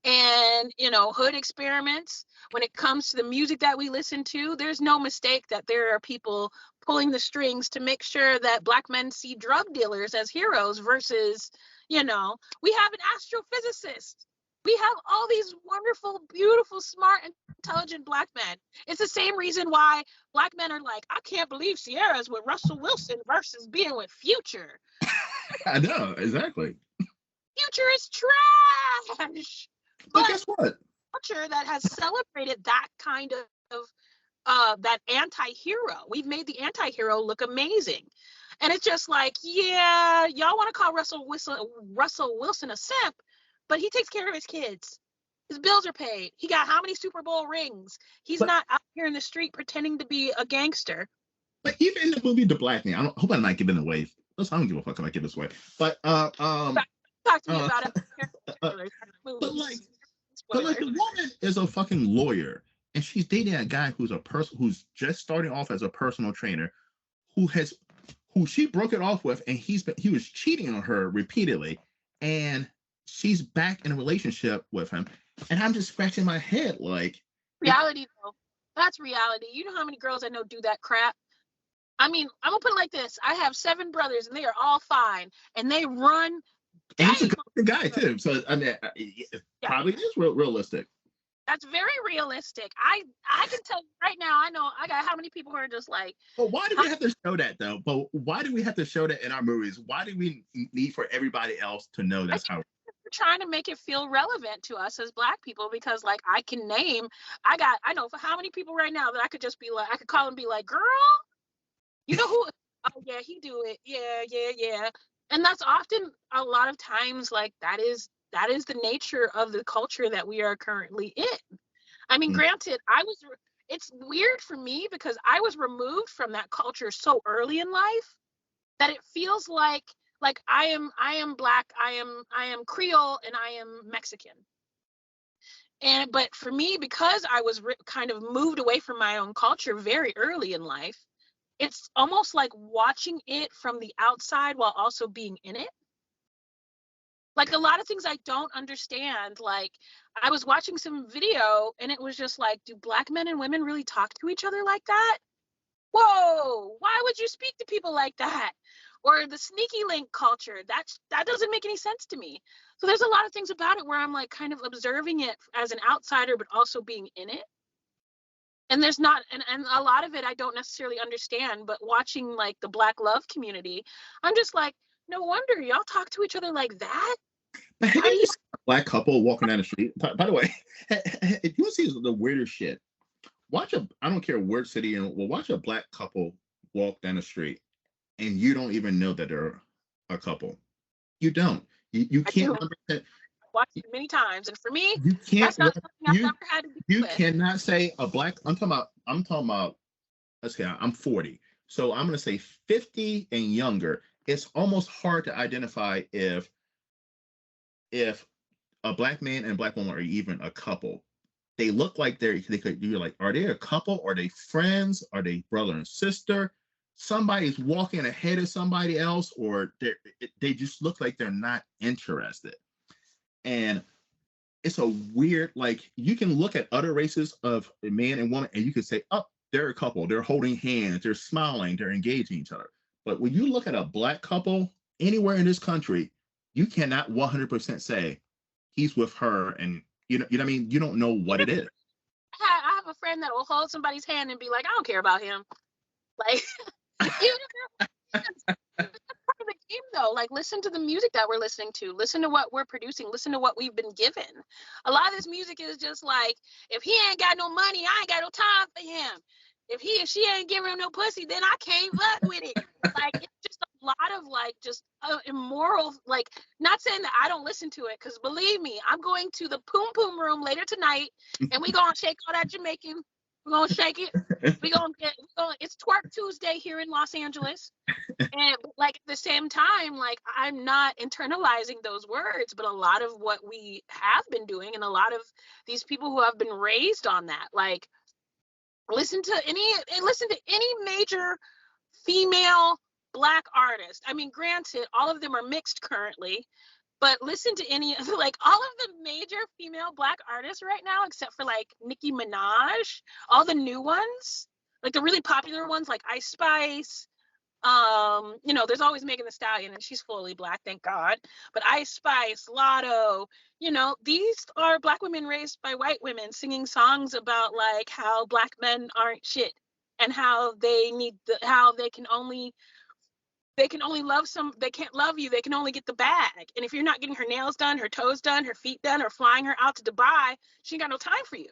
and, hood experiments. When it comes to the music that we listen to, there's no mistake that there are people pulling the strings to make sure that black men see drug dealers as heroes versus, we have an astrophysicist. We have all these wonderful, beautiful, smart, intelligent black men. It's the same reason why black men are like, I can't believe Sierra's with Russell Wilson versus being with Future. I know exactly. Future is trash. But But guess what? culture that has celebrated that kind of that anti-hero. We've made the anti-hero look amazing. And it's just like, yeah, y'all want to call Russell Wilson a simp, but he takes care of his kids. His bills are paid. He got how many Super Bowl rings? He's But not out here in the street pretending to be a gangster. even in the movie The Black Man, I hope I'm not giving away. Listen, I don't give a fuck if I give this away. But Talk to me about it. uh, but like the woman is a fucking lawyer, and she's dating a guy who's just starting off as a personal trainer, who she broke it off with, and he was cheating on her repeatedly, and she's back in a relationship with him, and I'm just scratching my head like reality though. That's reality. You know how many girls I know do that crap? I mean, I'm gonna put it like this. I have 7 brothers and they are all fine. And they run and he's a game. good guy too. So I mean, it Yeah. probably is realistic. That's very realistic. I can tell you right now, I know I got how many people who are just like, But why do huh? we have to show that though? But why do we have to show that in our movies? Why do we need for everybody else to know I that's think how? we're trying to make it feel relevant to us as Black people because, like, I can name, I know for how many people right now that I could just be like, I could call and be like, girl, you know who? Oh yeah, he do it. Yeah, yeah, yeah. And that's often a lot of times like that is the nature of the culture that we are currently in. I mean, Mm, granted, it's weird for me because I was removed from that culture so early in life that it feels like I am Black, I am Creole, and I am Mexican. And but for me, because I was kind of moved away from my own culture very early in life, it's almost like watching it from the outside while also being in it. Like a lot of things I don't understand. Like I was watching some video and it was just like, do Black men and women really talk to each other like that? Whoa, why would you speak to people like that? Or the sneaky link culture, that doesn't make any sense to me. So there's a lot of things about it where I'm like kind of observing it as an outsider but also being in it. And there's not and a lot of it I don't necessarily understand, but watching like the Black love community, I'm just like, no wonder y'all talk to each other like that. but have Why you do ever you? seen a Black couple walking down the street? By the way, if you want to see the weirdest shit, watch a, I don't care where city you're in, well, watch a Black couple walk down the street and you don't even know that they're a couple. You don't. You I do. can't understand. I've watched it many times, and for me, You can't. that's not something I've You ever had to deal you with. cannot say a Black. I'm talking about. Let's say I'm 40, so I'm gonna say 50 and younger. It's almost hard to identify if a Black man and a Black woman are even a couple. They look like they could. You're like, are they a couple? Are they friends? Are they brother and sister? Somebody's walking ahead of somebody else, or they just look like they're not interested. And it's a weird, like, you can look at other races of a man and woman and you can say, oh, they're a couple, they're holding hands, they're smiling, they're engaging each other. But when you look at a Black couple anywhere in this country, you cannot 100% say he's with her, and you know what I mean, you don't know what Even it is. I have a friend that will hold somebody's hand and be like, I don't care about him. Like, even if they're friends, that's part of the game, though. Like, listen to the music that we're listening to. Listen to what we're producing. Listen to what we've been given. A lot of this music is just like, if he ain't got no money, I ain't got no time for him. If he and she ain't giving him no pussy, then I can't fuck with it. Like, it's just a lot of like just immoral. Like, not saying that I don't listen to it, because believe me, I'm going to the Poom Poom room later tonight, and we gonna shake all that Jamaican. We're gonna shake it. It's Twerk Tuesday here in Los Angeles. And like at the same time, like I'm not internalizing those words, but a lot of what we have been doing, and a lot of these people who have been raised on that, like listen to any major female Black artist. I mean, granted, all of them are mixed currently, but listen to any like all of the major female Black artists right now, except for like Nicki Minaj, all the new ones, like the really popular ones like Ice Spice. There's always Megan Thee Stallion, and she's fully Black, thank God. But Ice Spice, Lotto, these are Black women raised by white women singing songs about like how Black men aren't shit, and how how they can only they can't love you, they can only get the bag. And if you're not getting her nails done, her toes done, her feet done, or flying her out to Dubai, she ain't got no time for you.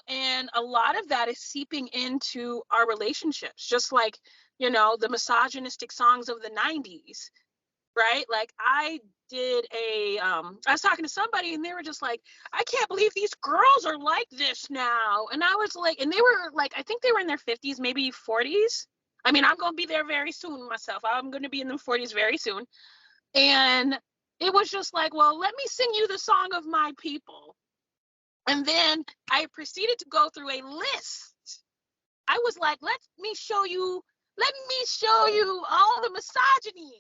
And a lot of that is seeping into our relationships, just like, the misogynistic songs of the 90s, right? Like I was talking to somebody and they were just like, I can't believe these girls are like this now. And I was like, and they were like, I think they were in their 50s, maybe 40s. I mean, I'm going to be there very soon myself. I'm going to be in the 40s very soon. And it was just like, well, let me sing you the song of my people. And then I proceeded to go through a list. I was like, let me show you all the misogyny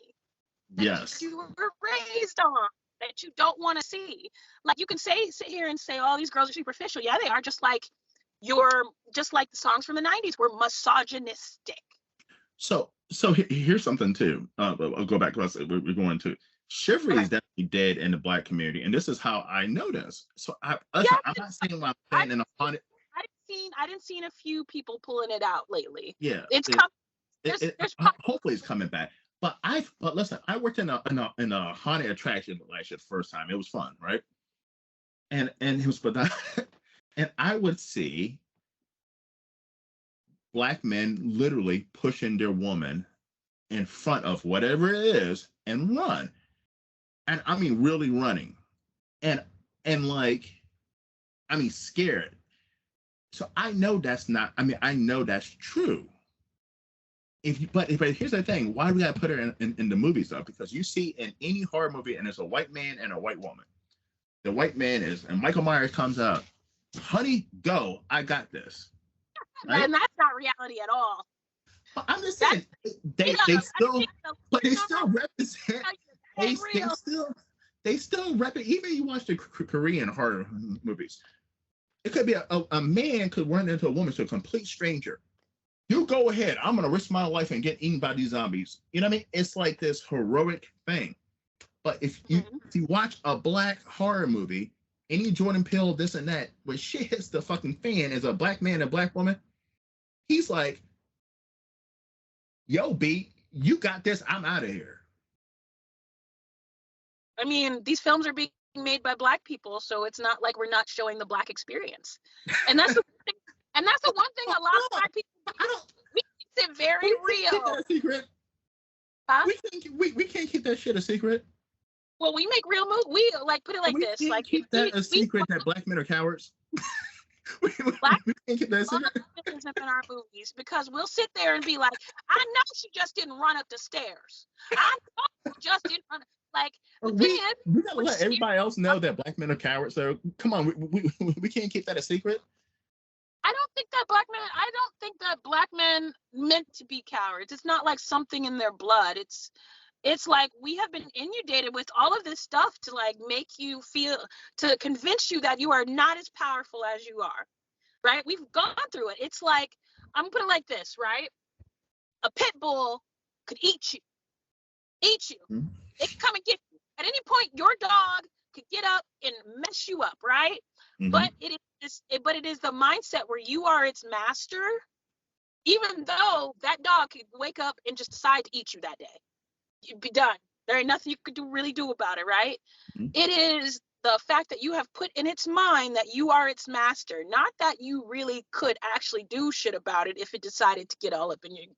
that Yes. you were raised on, that you don't want to see. Like you can sit here and say, oh, these girls are superficial. Yeah, they are, just like the songs from the 90s were misogynistic. So here's something too. I'll go back to what I said. We're going to. Chivalry Okay. is definitely dead in the Black community, and this is how I know this. So listen, Yes, I'm not saying what I'm I've saying in a haunted. I didn't seen a few people pulling it out lately. Yeah, It's come. There's hopefully it's coming back. But listen, I worked in a haunted attraction last year the first time. It was fun, right? And it was but and I would see Black men literally pushing their woman in front of whatever it is and run. And I mean really running. And like I mean scared. So I know that's not, I mean, I know that's true. But here's the thing, why do we gotta put her in the movies though? Because you see in any horror movie and there's a white man and a white woman. The white man is, and Michael Myers comes out, honey, go, I got this. Right? and that's not reality at all. But I'm just That's saying, they still, but they still represent, they, they real. still, they still represent, even you watch the Korean horror movies, it could be a man could run into a woman to a complete stranger. You go ahead. I'm gonna risk my life and get eaten by these zombies. You know what I mean? It's like this heroic thing. But if you watch a Black horror movie, any Jordan Peele, this and that, when shit hits the fucking fan as a Black man and a Black woman, he's like, "Yo, B, you got this. I'm out of here." I mean, these films are being made by Black people, so it's not like we're not showing the Black experience. And that's the thing, and that's the one thing a lot of Black people we keep it very real. Keep that a secret. Huh? We can't keep that shit a secret. Well, we make real movies. We like put it like We this. can't Like keep that a secret that Black men are cowards. we can't keep that a secret. in our movies because we'll sit there and be like, I know she just didn't run up the stairs. I know she just didn't run. Like We gotta let everybody else know that Black men are cowards. So come on, we can't keep that a secret. I don't think that Black men meant to be cowards. It's not like something in their blood. It's like we have been inundated with all of this stuff to like make you feel, to convince you that you are not as powerful as you are, right? We've gone through it. It's like, I'm gonna put it like this, right? A pit bull could eat you. Mm-hmm. It can come and get you. At any point, your dog could get up and mess you up, right? Mm-hmm. But it is the mindset where you are its master, even though that dog could wake up and just decide to eat you that day. You'd be done. There ain't nothing you could really do about it, right? Mm-hmm. It is the fact that you have put in its mind that you are its master, not that you really could actually do shit about it if it decided to get all up in you.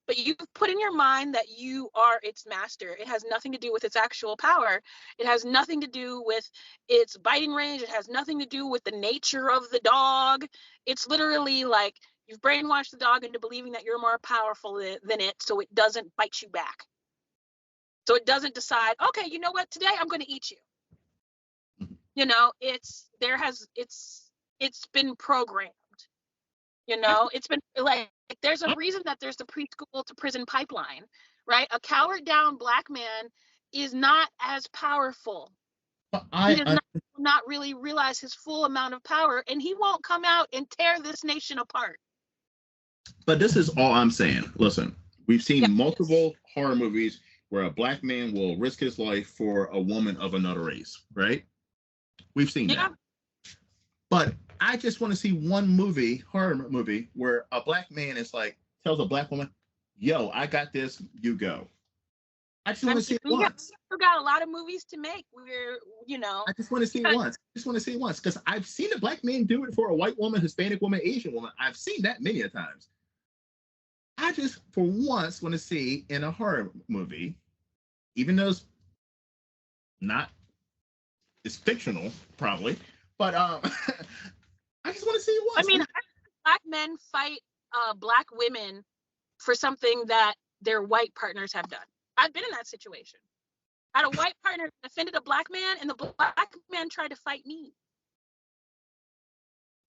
But you've put in your mind that you are its master. It has nothing to do with its actual power. It has nothing to do with its biting range. It has nothing to do with the nature of the dog. It's literally like you've brainwashed the dog into believing that you're more powerful than it, so it doesn't bite you back. So it doesn't decide, okay, you know what, today I'm going to eat you. You know, it's been programmed. You know, it's been like, there's a reason that there's the preschool to prison pipeline, right? A cowered down Black man is not as powerful. He does not really realize his full amount of power, and he won't come out and tear this nation apart. But this is all I'm saying. Listen, we've seen multiple horror movies where a Black man will risk his life for a woman of another race, right? We've seen that. But I just want to see one horror movie, where a Black man is like, tells a Black woman, yo, I got this, you go. I just want to see it once. We've got a lot of movies to make. I just want to see it once. Because I've seen a Black man do it for a white woman, Hispanic woman, Asian woman. I've seen that many a times. I just, for once, want to see in a horror movie, even though it's fictional, probably, but I just want to see it once. I mean, Black men fight Black women for something that their white partners have done. I've been in that situation. I had a white partner that offended a Black man, and the Black man tried to fight me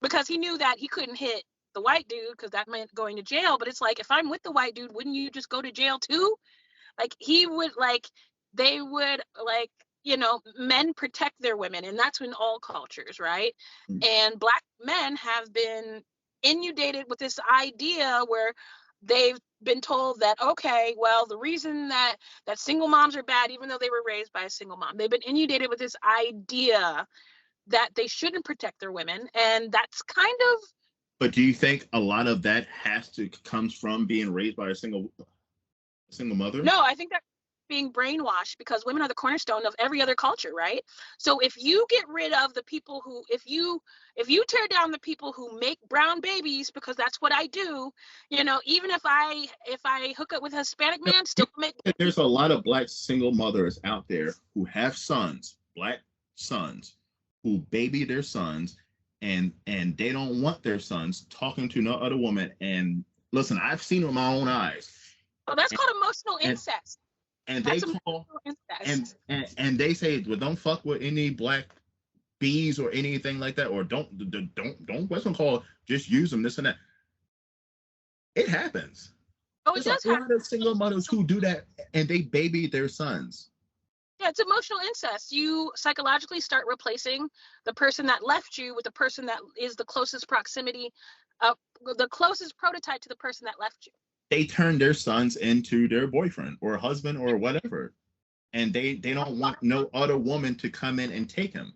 because he knew that he couldn't hit the white dude because that meant going to jail. But it's like, if I'm with the white dude, wouldn't you just go to jail too? Like they would men protect their women, and that's in all cultures, right? Mm-hmm. And Black men have been inundated with this idea where they've been told that, okay, well, the reason that single moms are bad, even though they were raised by a single mom, they've been inundated with this idea that they shouldn't protect their women, and that's kind of. But do you think a lot of that comes from being raised by a single mother? No, I think that being brainwashed, because women are the cornerstone of every other culture, right? So if you get rid of the people who, if you tear down the people who make brown babies, because that's what I do, even if I hook up with a Hispanic man, still make babies. There's a lot of black single mothers out there who have sons, black sons, who baby their sons, and they don't want their sons talking to no other woman. And listen, I've seen it with my own eyes. Oh, that's called emotional incest. And they call and they say, well, don't fuck with any black bees or anything like that, or don't what's gonna call, just use them, this and that. It happens. Oh, it does happen. There's a lot of single mothers who do that, and they baby their sons. Yeah, it's emotional incest. You psychologically start replacing the person that left you with the person that is the closest proximity, the closest prototype to the person that left you. They turn their sons into their boyfriend or husband or whatever, and they don't want no other woman to come in and take him.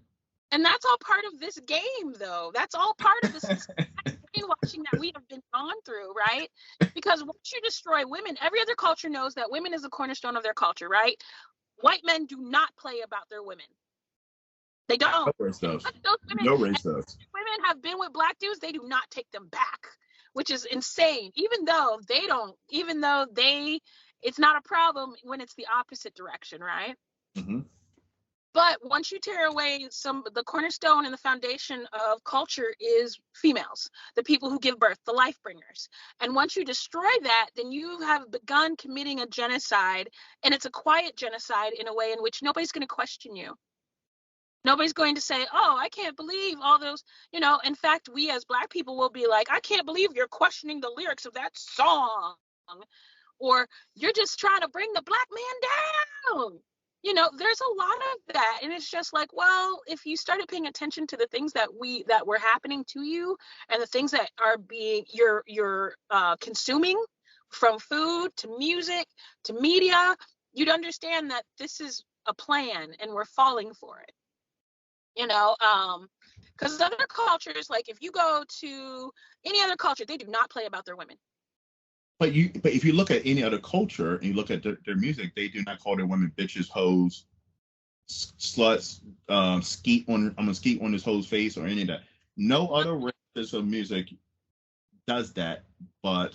And that's all part of this game, though. That's all part of this brainwashing that we have been gone through, right? Because once you destroy women, every other culture knows that women is the cornerstone of their culture, right? White men do not play about their women. They don't. No race does. No race does. Women have been with black dudes, they do not take them back, which is insane. Even though it's not a problem when it's the opposite direction, right? Mm-hmm. But once you tear away the cornerstone and the foundation of culture is females, the people who give birth, the life bringers. And once you destroy that, then you have begun committing a genocide, and it's a quiet genocide in a way in which nobody's going to question you. Nobody's going to say, oh, I can't believe all those, in fact, we as black people will be like, I can't believe you're questioning the lyrics of that song. Or you're just trying to bring the black man down. There's a lot of that. And it's just like, well, if you started paying attention to the things that were happening to you, and the things that are being, you're consuming, from food to music to media, you'd understand that this is a plan and we're falling for it. Because other cultures, like if you go to any other culture, they do not play about their women. But if you look at any other culture and you look at their music, they do not call their women bitches, hoes, sluts, skeet on this hoe's face or any of that. No other race of music does that, but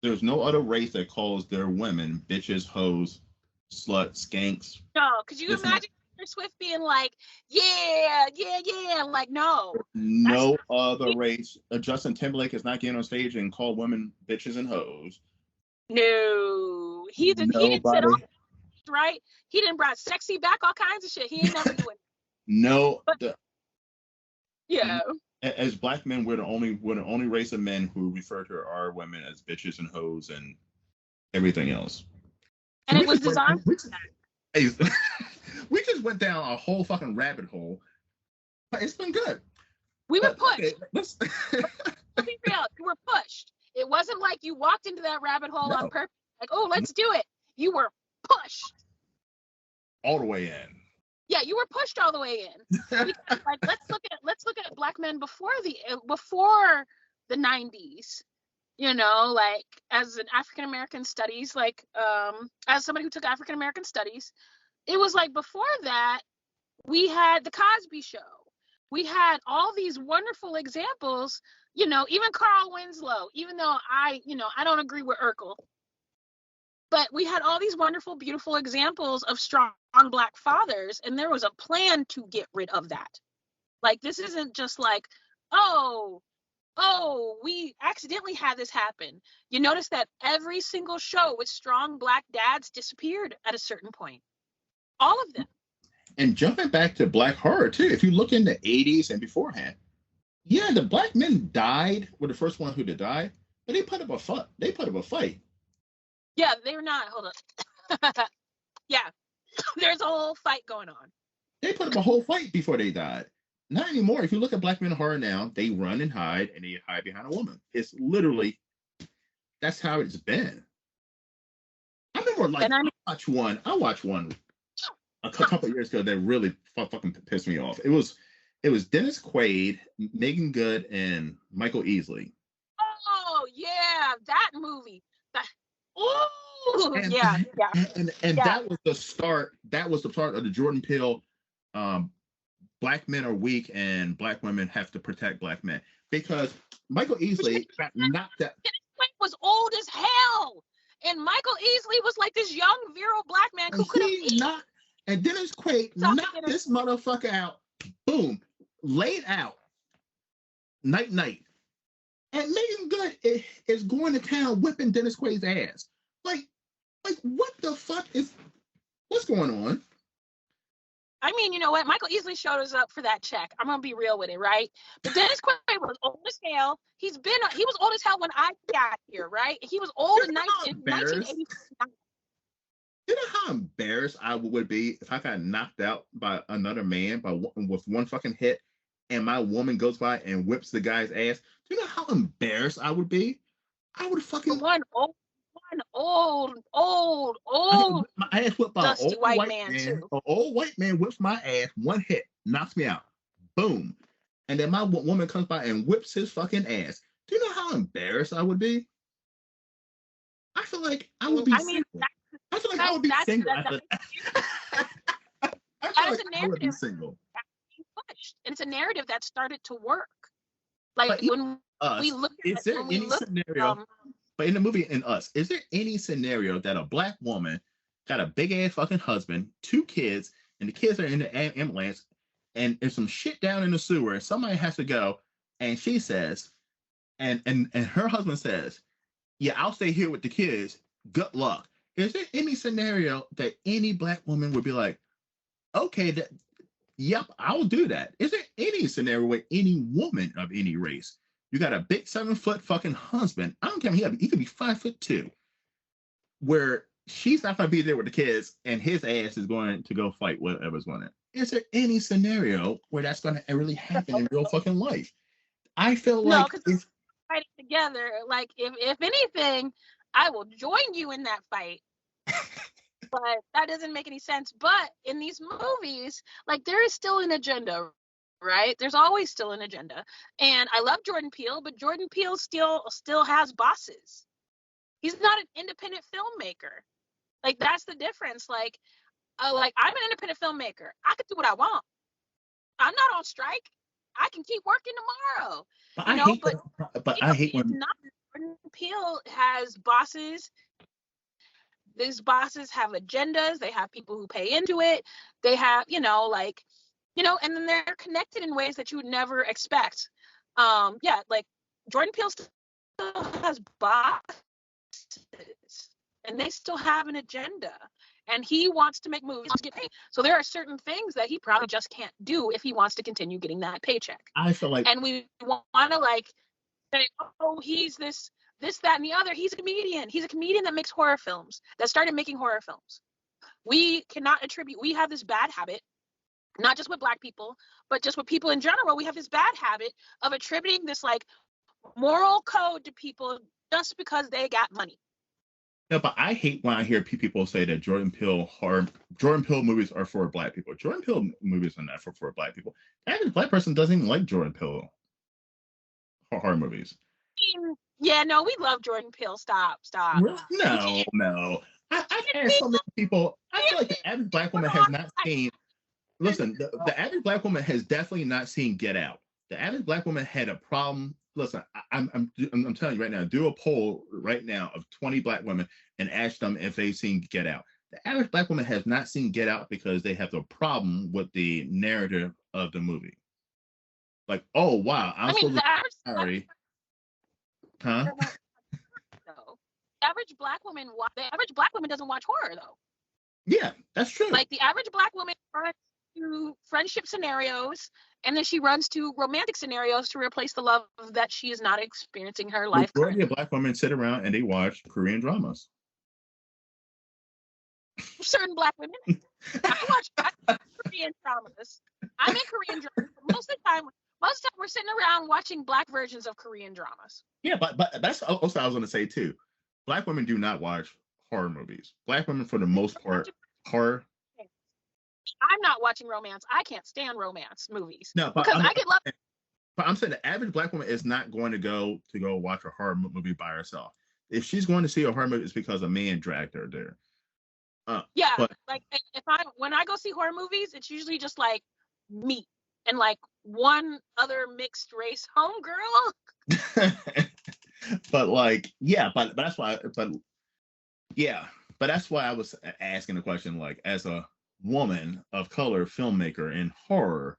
there's no other race that calls their women bitches, hoes, sluts, skanks. No, could you imagine Swift being like, yeah, like, no. No other race. Justin Timberlake is not getting on stage and call women bitches and hoes. No, he didn't sit on, right? He didn't brought sexy back, all kinds of shit. He ain't never doing it. No. Yeah. As black men, we're the only race of men who refer to our women as bitches and hoes and everything else. And it was designed for that. We just went down a whole fucking rabbit hole, but it's been good. We were pushed. Okay, let's be real. You were pushed. It wasn't like you walked into that rabbit hole on purpose. Like, oh, let's do it. You were pushed all the way in. Yeah, you were pushed all the way in. Because, like, let's look at black men before the 90s. Like as an African American studies, like as somebody who took African American studies. It was like before that, we had the Cosby Show. We had all these wonderful examples, even Carl Winslow, even though I don't agree with Urkel. But we had all these wonderful, beautiful examples of strong black fathers, and there was a plan to get rid of that. Like, this isn't just like, oh, we accidentally had this happen. You notice that every single show with strong black dads disappeared at a certain point. All of them. And jumping back to black horror too, if you look in the 80s and beforehand, yeah, the black men were the first one who died, but they put up a fight. Yeah, they were not. Hold on. Yeah, there's a whole fight going on. They put up a whole fight before they died. Not anymore. If you look at black men horror now, they run and hide, and they hide behind a woman. It's literally that's how it's been. I remember like And I watched one a couple of years ago that really fucking pissed me off. It was Dennis Quaid, Megan Good, and Michael Easley. oh yeah, that movie. That, oh And yeah, yeah, and yeah. that was the start. That was the start of the Jordan Peele. Um, Black men are weak and black women have to protect black men because Michael Easley got knocked out. Dennis Quaid was old as hell, and Michael Easley was like this young virile black man And who could have he knocked, and Dennis Quaid knocked this motherfucker out. Boom, laid out. Night night. And Megan Good is going to town whipping Dennis Quaid's ass. Like what the fuck what's going on? I mean, you know what? Michael Easley showed us up for that check. I'm gonna be real with it, right? But Dennis Quaid was old as hell. He was old as hell when I got here, right? He was old in 1980. You know how embarrassed I would be if I got knocked out by another man with one fucking hit, and my woman goes by and whips the guy's ass. Do you know how embarrassed I would be? I would fucking One old my ass whipped by an dusty old white man man. too. An old white man whips my ass, one hit, knocks me out. Boom. And then my woman comes by and whips his fucking ass. Do you know how embarrassed I would be? I feel like I would be single. I feel like I would be single after that. That is a narrative single. Pushed. And it's a narrative that started to work. Like when we look at is there any scenario? But in the movie in Us, is there any scenario that a black woman got a big ass fucking husband, 2 kids, and the kids are in the ambulance, and there's some shit down in the sewer, and somebody has to go, and she says, and her husband says, "Yeah, I'll stay here with the kids. Good luck." Is there any scenario that any black woman would be like, "Okay, yep, I'll do that"? Is there any scenario where any woman of any race, you got a big 7-foot fucking husband, I don't care, he could be 5'2", where she's not going to be there with the kids and his ass is going to go fight whatever's going on? Is there any scenario where that's going to really happen in real fucking life? I feel like it's fighting together. Like if anything, I will join you in that fight. But that doesn't make any sense. But in these movies, like there is still an agenda, right? There's always still an agenda. And I love Jordan Peele, but Jordan Peele still has bosses. He's not an independent filmmaker. Like that's the difference. Like I'm an independent filmmaker. I can do what I want. I'm not on strike. I can keep working tomorrow. But I hate when Jordan Peele has bosses. These bosses have agendas. They have people who pay into it. They have, and then they're connected in ways that you would never expect. Like Jordan Peele still has bosses, and they still have an agenda. And he wants to make movies to get paid. So there are certain things that he probably just can't do if he wants to continue getting that paycheck. I feel like, and we want to say, oh, he's this, that, and the other. He's a comedian. He's a comedian that makes horror films, that started making horror films. We have this bad habit, not just with Black people, but just with people in general. We have this bad habit of attributing this moral code to people just because they got money. No, but I hate when I hear people say that Jordan Peele movies are for Black people. Jordan Peele movies are not for Black people. The average Black person doesn't even like Jordan Peele horror movies. Yeah, no, we love Jordan Peele. Stop. No. I've asked so many people. I feel like the average Black woman has not seen. Listen, the average Black woman has definitely not seen Get Out. The average Black woman had a problem. Listen, I'm telling you right now, do a poll right now of 20 Black women and ask them if they've seen Get Out. The average Black woman has not seen Get Out because they have a problem with the narrative of the movie. Like, oh wow, The average Black woman doesn't watch horror though. Yeah, that's true. Like the average Black woman runs to friendship scenarios, and then she runs to romantic scenarios to replace the love that she is not experiencing her life. The majority of Black women sit around and they watch Korean dramas. Certain Black women. I watch Korean dramas. I'm in Korean dramas. Most of the time we're sitting around watching Black versions of Korean dramas. Yeah, but that's also what I was going to say too. Black women do not watch horror movies. Black women, for the most part, horror. I'm not watching romance. I can't stand romance movies No, because I get love. but I'm saying the average black woman is not going to go watch a horror movie by herself. If she's going to see a horror movie, it's because a man dragged her there. Yeah, But like if I when I go see horror movies, it's usually just like me and like one other mixed race homegirl. but like yeah, but that's why. But yeah, but that's why I was asking the question. Like, as a woman of color filmmaker in horror,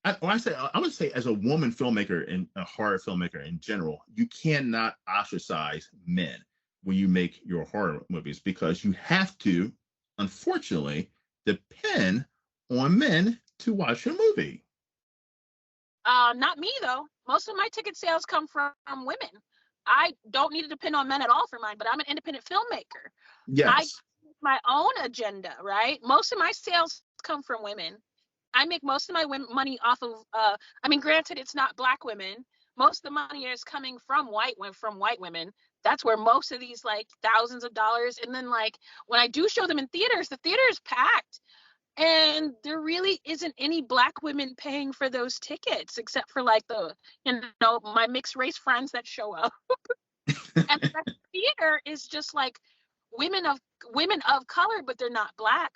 I would say as a woman filmmaker and a horror filmmaker in general, you cannot ostracize men when you make your horror movies because you have to, unfortunately, depend on men to watch your movie. Not me though. Most of my ticket sales come from women. I don't need to depend on men at all for mine, but I'm an independent filmmaker. I Yes. my own agenda, right? Most of my sales come from women. I make most of my money off of I mean, granted it's not black women. Most of the money is coming from white women. That's where most of these like thousands of dollars, and then like when I do show them in theaters, the theater is packed. And there really isn't any black women paying for those tickets except for like my mixed race friends that show up. And the theater is just like women of women of color, but they're not black,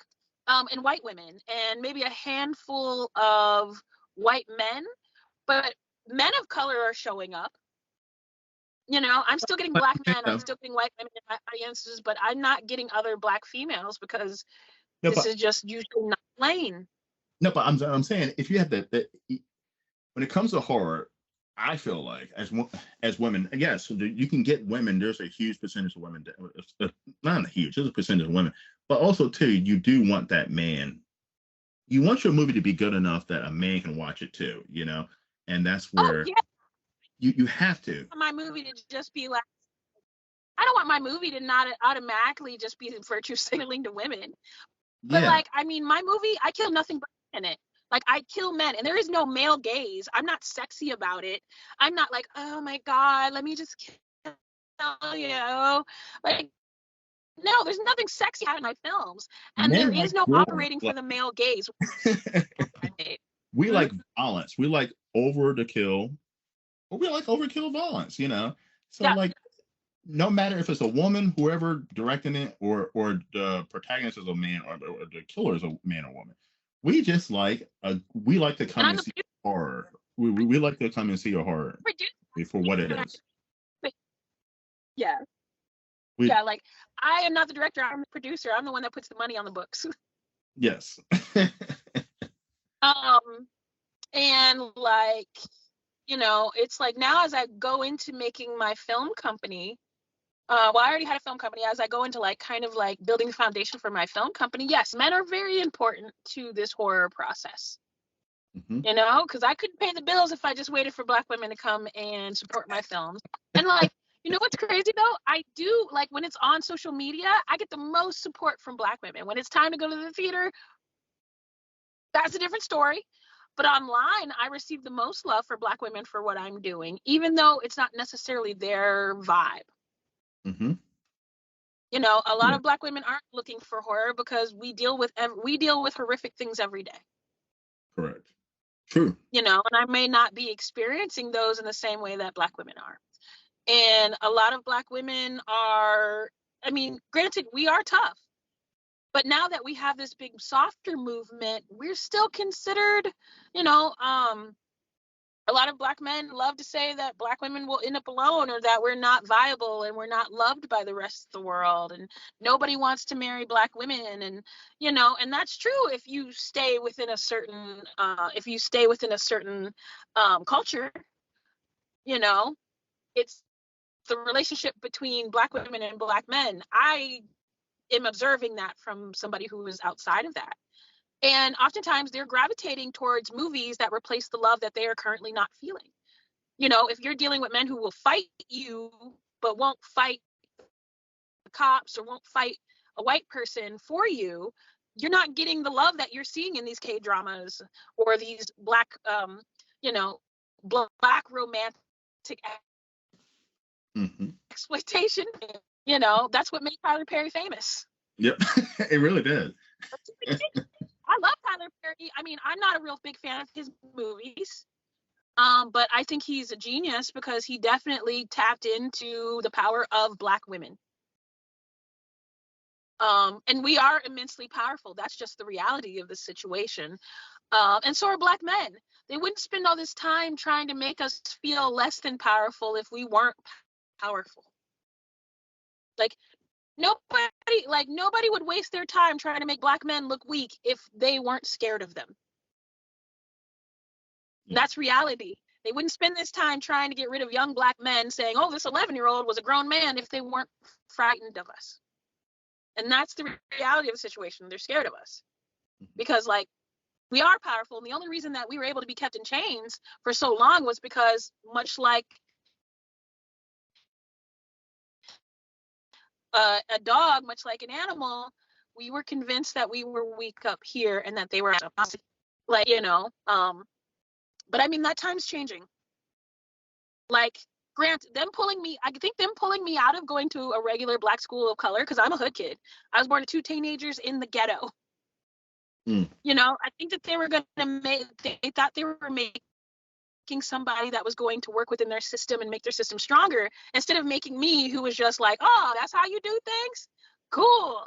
and white women, and maybe a handful of white men, but men of color are showing up. I'm still getting black men, I'm still getting white women in my audiences, but I'm not getting other black females because No, this but is just usually not lane. no, but I'm saying if you have when it comes to horror, I feel like as women, yes, you can get women. There's a huge percentage of women, not a huge, there's a percentage of women, but also too, you do want that man. You want your movie to be good enough that a man can watch it too, and that's Oh where yeah, you have to. my movie to just be like, I don't want my movie to not automatically just be virtue signaling to women. But Yeah, like, I mean, my movie, I kill nothing but in it. Like I kill men, and there is no male gaze. I'm not sexy about it. I'm not like, oh my god, let me just kill you. Like, no, there's nothing sexy out in my films, and there men is like no gore. operating for the male gaze. We Hmm? like violence. We like over the kill, or we like overkill violence. So Yeah, like, no matter if it's a woman, whoever directing it, or the protagonist is a man, or the killer is a man or woman, we like to and come I'm and the see horror. We like to come and see a horror producer. for what it is. Yeah, We yeah. Like I am not the director. I'm the producer. I'm the one that puts the money on the books. Yes. um, and like it's like now as I go into making my film company, well, I already had a film company. As I go into like kind of like building the foundation for my film company, yes, men are very important to this horror process. Mhm. Because I couldn't pay the bills if I just waited for black women to come and support my films. And like, what's crazy though? I do like when it's on social media, I get the most support from black women. When it's time to go to the theater, that's a different story. But online, I receive the most love for black women for what I'm doing, even though it's not necessarily their vibe. Mhm. A lot Yeah. of black women aren't looking for horror because we deal with horrific things every day. Correct. True. And I may not be experiencing those in the same way that black women are. And a lot of black women are, I mean, granted, we are tough. But now that we have this big softer movement, we're still considered, a lot of black men love to say that black women will end up alone or that we're not viable and we're not loved by the rest of the world and nobody wants to marry black women, and that's true if you stay within a certain culture. It's the relationship between black women and black men. I am observing that from somebody who is outside of that. And oftentimes they're gravitating towards movies that replace the love that they are currently not feeling. If you're dealing with men who will fight you, but won't fight the cops or won't fight a white person for you, you're not getting the love that you're seeing in these K dramas or these black, black romantic Mm-hmm. Exploitation. That's what made Tyler Perry famous. Yep, it really did. I love Tyler Perry. I mean, I'm not a real big fan of his movies. But I think he's a genius because he definitely tapped into the power of Black women. And we are immensely powerful. That's just the reality of the situation. And so are Black men. They wouldn't spend all this time trying to make us feel less than powerful if we weren't powerful. Like nobody would waste their time trying to make Black men look weak if they weren't scared of them. Yeah. That's reality. They wouldn't spend this time trying to get rid of young Black men saying, oh, this 11-year-old was a grown man if they weren't frightened of us. And that's the reality of the situation. They're scared of us because we are powerful. And the only reason that we were able to be kept in chains for so long was because much like a dog, much like an animal, we were convinced that we were weak up here and that they were but I mean, that time's changing. Grant, I think them pulling me out of going to a regular Black school of color, because I'm a hood kid. I was born to 2 teenagers in the ghetto. I think that they were going to they thought they were making somebody that was going to work within their system and make their system stronger, instead of making me, who was just like, oh, that's how you do things? Cool.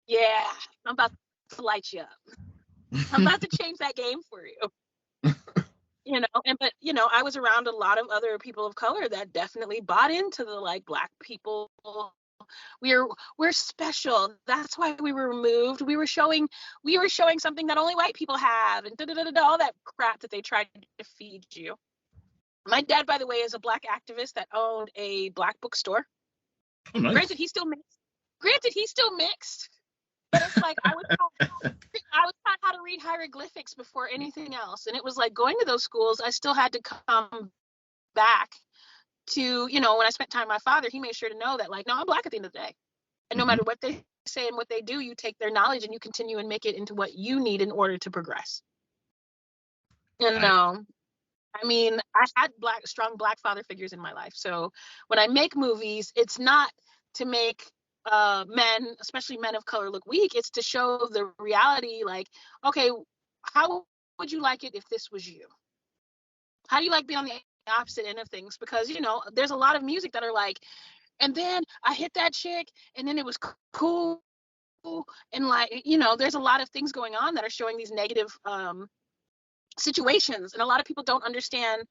Yeah, I'm about to light you up. I'm about to change that game for you. But I was around a lot of other people of color that definitely bought into the Black people. We're special. That's why we were removed. We were showing something that only white people have, and all that crap that they tried to feed you. My dad, by the way, is a Black activist that owned a Black bookstore. Oh, nice. Granted, he's still mixed. But it's I was taught how to read hieroglyphics before anything else. And it was going to those schools, I still had to come back to, when I spent time with my father, he made sure to know that, no, I'm Black at the end of the day. And no matter what they say and what they do, you take their knowledge and you continue and make it into what you need in order to progress. I mean, I had strong Black father figures in my life. So when I make movies, it's not to make men, especially men of color, look weak. It's to show the reality, okay, how would you like it if this was you? How do you like being on the opposite end of things? Because there's a lot of music that are and then I hit that chick and then it was cool, and there's a lot of things going on that are showing these negative situations, and a lot of people don't understand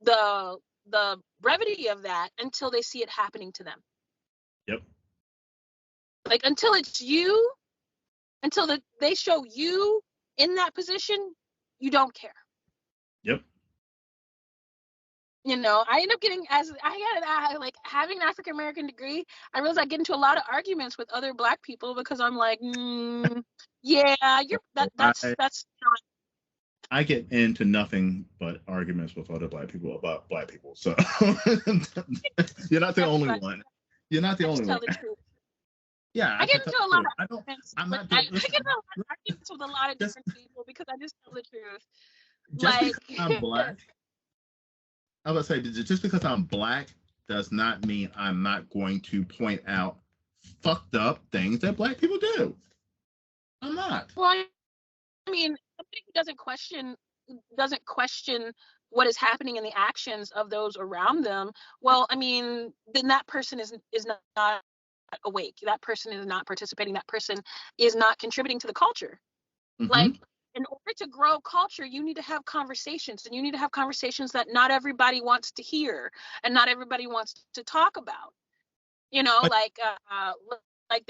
the brevity of that until they see it happening to them. Yep. Until it's you, until they show you in that position, you don't care. Yep. I end up getting, having an African American degree, I realized I get into a lot of arguments with other Black people because I'm yeah, that's not. I get into nothing but arguments with other Black people about Black people. So you're not the only one. You're not the only one. Tell the truth. Yeah, I get into a lot of arguments. I get into a lot of arguments with a lot of different people because I just tell the truth. Just because I'm Black, I would say just because I'm Black does not mean I'm not going to point out fucked up things that Black people do. I'm not. Well, I mean, somebody who doesn't question what is happening in the actions of those around them, well, I mean, then that person is not awake. That person is not participating. That person is not contributing to the culture. In order to grow culture, you need to have conversations, and you need to have conversations that not everybody wants to hear and not everybody wants to talk about. They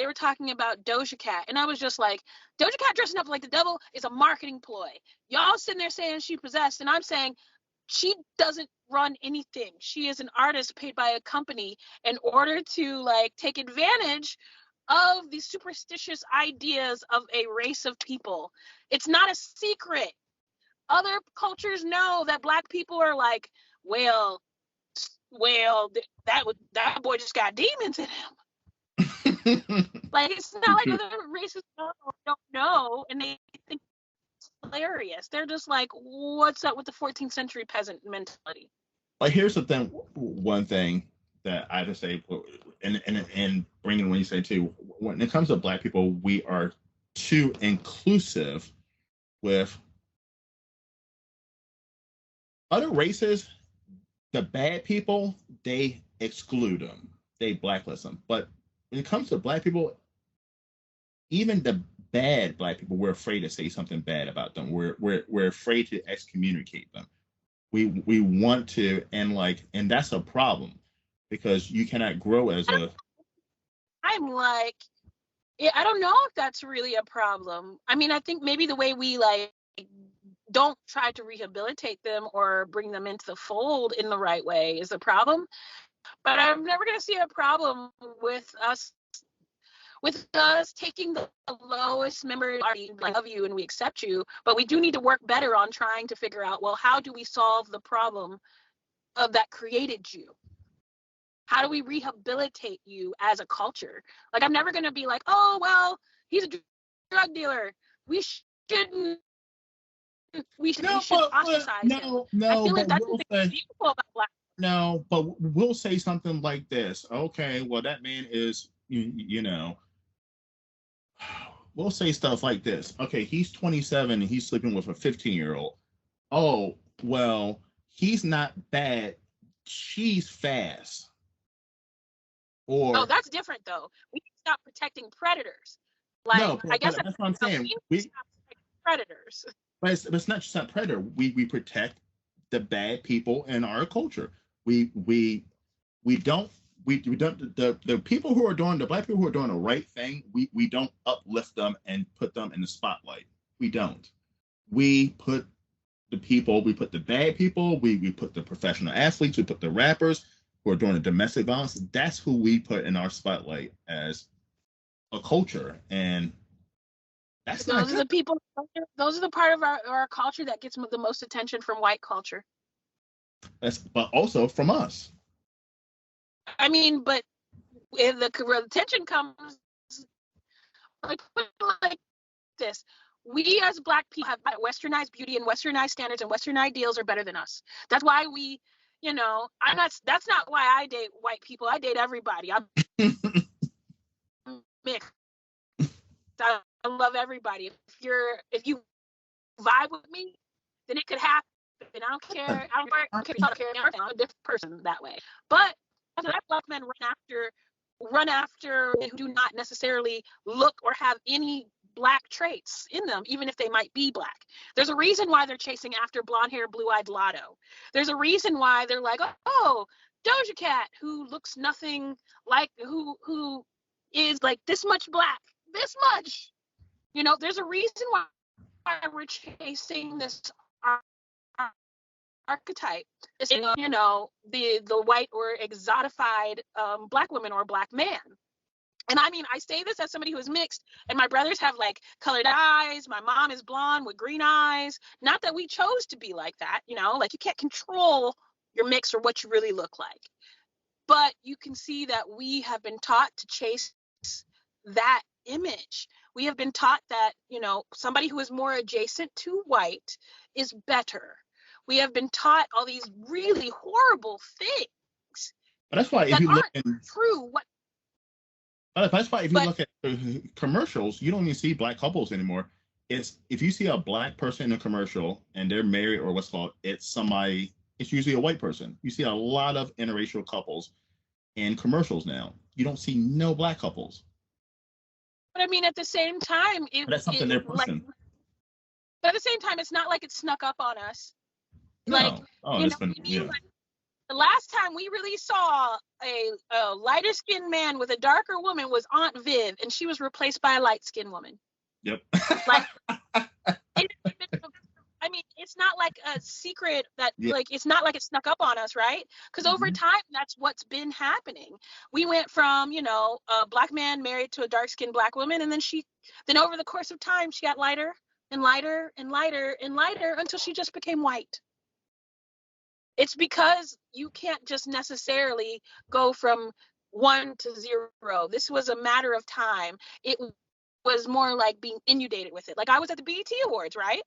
were talking about Doja Cat, and I was just like, Doja Cat dressing up like the devil is a marketing ploy. Y'all sitting there saying she possessed, and I'm saying she doesn't run anything. She is an artist paid by a company in order to take advantage of the superstitious ideas of a race of people. It's not a secret. Other cultures know that Black people are well, that boy just got demons in him. It's not like other races don't know, and they think it's hilarious. They're just what's up with the 14th century peasant mentality? Here's the thing. One thing that I just say, and bringing when you say too, when it comes to Black people, we are too inclusive with other races. The bad people, they exclude them, they blacklist them. But when it comes to Black people, even the bad Black people, we're afraid to say something bad about them. We're afraid to excommunicate them. We want to, and that's a problem because you cannot grow as a. I'm like, yeah, I don't know if that's really a problem. I mean, I think maybe the way we like don't try to rehabilitate them or bring them into the fold in the right way is a problem. But I'm never going to see a problem with us taking the lowest member of you and we accept you, but we do need to work better on trying to figure out, well, how do we solve the problem of that created you? How do we rehabilitate you as a culture? Like, I'm never going to be like, oh, well, he's a drug dealer. We shouldn't we should ostracize him. I feel like that's beautiful about Black. No, but we'll say something like this. Okay, well, that man is, we'll say stuff like this. Okay, he's 27 and he's sleeping with a 15-year-old. Oh, well, he's not bad. She's fast. Or that's different though. We need to stop protecting predators. Like, no, I guess that's what I'm saying. We stop protecting predators. But it's not just that predator. We protect the bad people in our culture. We don't the people who are doing the Black people who are doing the right thing. We don't uplift them and put them in the spotlight. We don't. We put the people. We put the bad people. We put the professional athletes. We put the rappers who are doing the domestic violence. That's who we put in our spotlight as a culture, and that's those are the people. Those are the part of our culture that gets the most attention from white culture. But also from us. I mean, but if the attention comes like this, we as Black people have westernized beauty and westernized standards and westernized ideals are better than us. That's why we, that's not why I date white people. I date everybody. I'm mixed. I love everybody. If you vibe with me, then it could happen. I don't care. I don't care. I'm a different person that way. But Black men run after who do not necessarily look or have any Black traits in them, even if they might be Black. There's a reason why they're chasing after blonde hair, blue-eyed Lotto. There's a reason why they're like, oh, Doja Cat, who looks nothing like, who is like this much Black, this much. There's a reason why we're chasing this archetype. It's, the white or exotified Black woman or Black man. And I mean, I say this as somebody who is mixed, and my brothers have like colored eyes. My mom is blonde with green eyes. Not that we chose to be like that, like you can't control your mix or what you really look like. But you can see that we have been taught to chase that image. We have been taught that, somebody who is more adjacent to white is better. We have been taught all these really horrible things. But that's why if you look at true. That's why if you look at commercials, you don't even see Black couples anymore. It's if you see a Black person in a commercial and they're married or what's called, it's usually a white person. You see a lot of interracial couples in commercials now. You don't see no Black couples. But I mean, at the same time, that's something they're pushing. But at the same time, it's not like it snuck up on us. No. The last time we really saw a lighter skinned man with a darker woman was Aunt Viv, and she was replaced by a light skinned woman. Yep. I mean, it's not like a secret that it's not like it snuck up on us, right? Because over time, that's what's been happening. We went from, a Black man married to a dark skinned Black woman, and then over the course of time, she got lighter and lighter and lighter and lighter until she just became white. It's because you can't just necessarily go from 1 to 0. This was a matter of time. It was more like being inundated with it. Like I was at the BET Awards, right?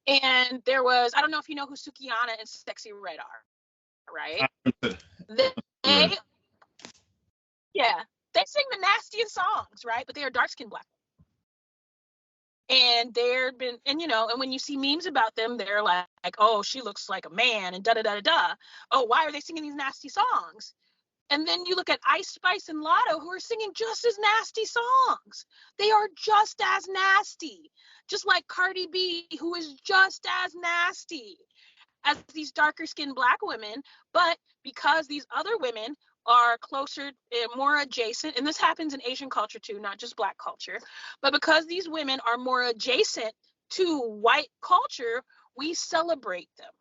And there was, I don't know if you know who Sukihana and Sexy Red are, right? They yeah, they sing the nastiest songs, right? But they are dark-skinned black. And and when you see memes about them, they're like, oh, she looks like a man and da da da da da. Oh, why are they singing these nasty songs? And then you look at Ice Spice and Lotto, who are singing just as nasty songs. They are just as nasty, just like Cardi B, who is just as nasty as these darker skinned black women. But because these other women are closer, more adjacent, and this happens in Asian culture too, not just black culture, but because these women are more adjacent to white culture, we celebrate them.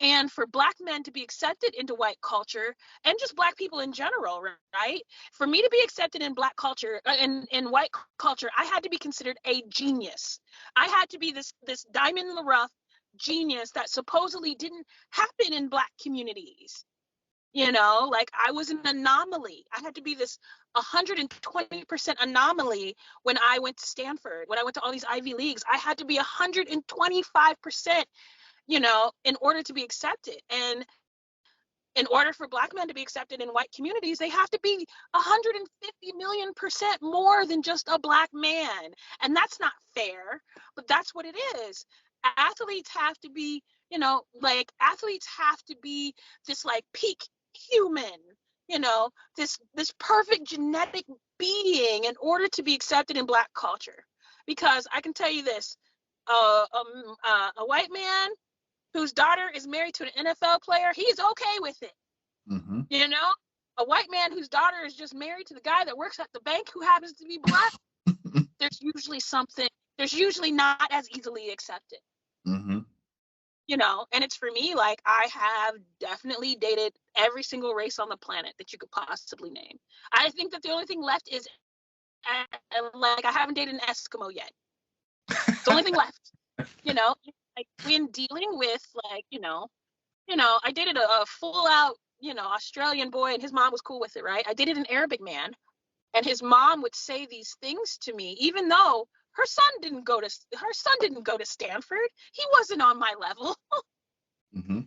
And for black men to be accepted into white culture, and just black people in general, right? For me to be accepted in black culture, in white culture, I had to be considered a genius. I had to be this diamond in the rough genius that supposedly didn't happen in black communities. Like I was an anomaly. I had to be this 120% anomaly when I went to Stanford, when I went to all these Ivy Leagues. I had to be 125%, in order to be accepted. And in order for black men to be accepted in white communities, they have to be 150,000,000% more than just a black man. And that's not fair, but that's what it is. Athletes have to be, athletes have to be this like peak human, this perfect genetic being in order to be accepted in black culture. Because I can tell you this, a white man whose daughter is married to an NFL player, he's okay with it. Mm-hmm. A white man whose daughter is just married to the guy that works at the bank who happens to be black, there's usually not as easily accepted. Mm-hmm. And it's for me, like I have definitely dated every single race on the planet that you could possibly name. I think that the only thing left is like I haven't dated an Eskimo yet. It's the only thing left. Like when dealing with like, I dated a full out, Australian boy, and his mom was cool with it, right? I dated an Arabic man, and his mom would say these things to me, even though her son didn't go to Stanford. He wasn't on my level. Mm-hmm.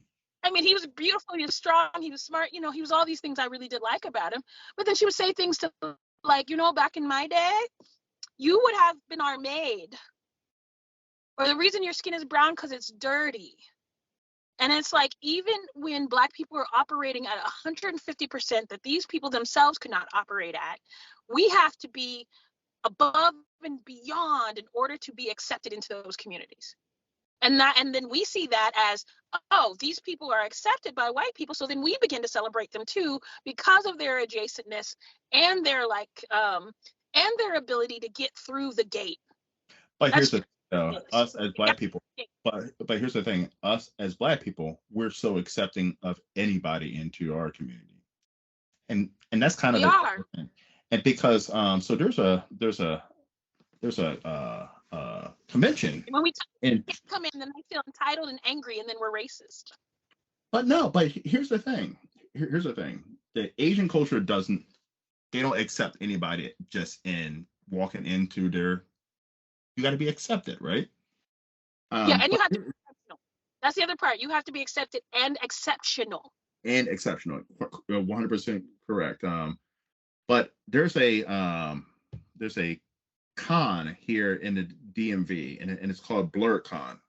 I mean, he was beautiful, he was strong, he was smart, he was all these things I really did like about him. But then she would say things to like, back in my day, you would have been our maid. Or the reason your skin is brown because it's dirty. And it's like, even when black people are operating at 150% that these people themselves could not operate at, we have to be above and beyond in order to be accepted into those communities. And then we see that as, oh, these people are accepted by white people, so then we begin to celebrate them too because of their adjacentness and their and their ability to get through the gate. But here's the us as black people. But here's the thing: us as black people, we're so accepting of anybody into our community, and that's kind of we are. Thing. And because so there's a convention. When we come in, then they feel entitled and angry, and then we're racist. But no, but here's the thing. Here's the thing: the Asian culture they don't accept anybody just in walking into their. You got to be accepted, right? Yeah, and you have to be exceptional. That's the other part. You have to be accepted and exceptional. And exceptional, 100% correct. But there's a con here in the DMV, and it's called BlurredCon,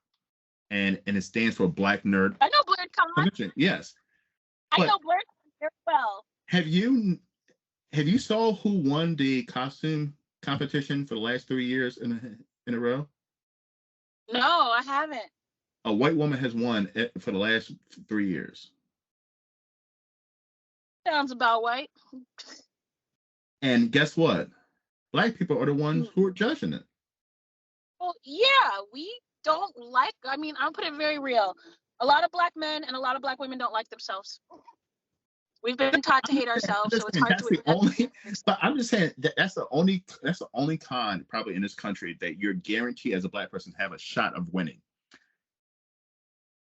and it stands for Black Nerd. I know BlurredCon. Convention. Yes, I know BlurredCon very well. Have you saw who won the costume competition for the last 3 years in a row? No, I haven't. A white woman has won for the last 3 years. Sounds about white. And guess what? Black people are the ones who are judging it. Well, yeah, we don't like. I mean, I'll put it very real. A lot of black men and a lot of black women don't like themselves. We've been taught to hate ourselves, so it's hard to. But I'm just saying that's the only con probably in this country that you're guaranteed as a black person to have a shot of winning.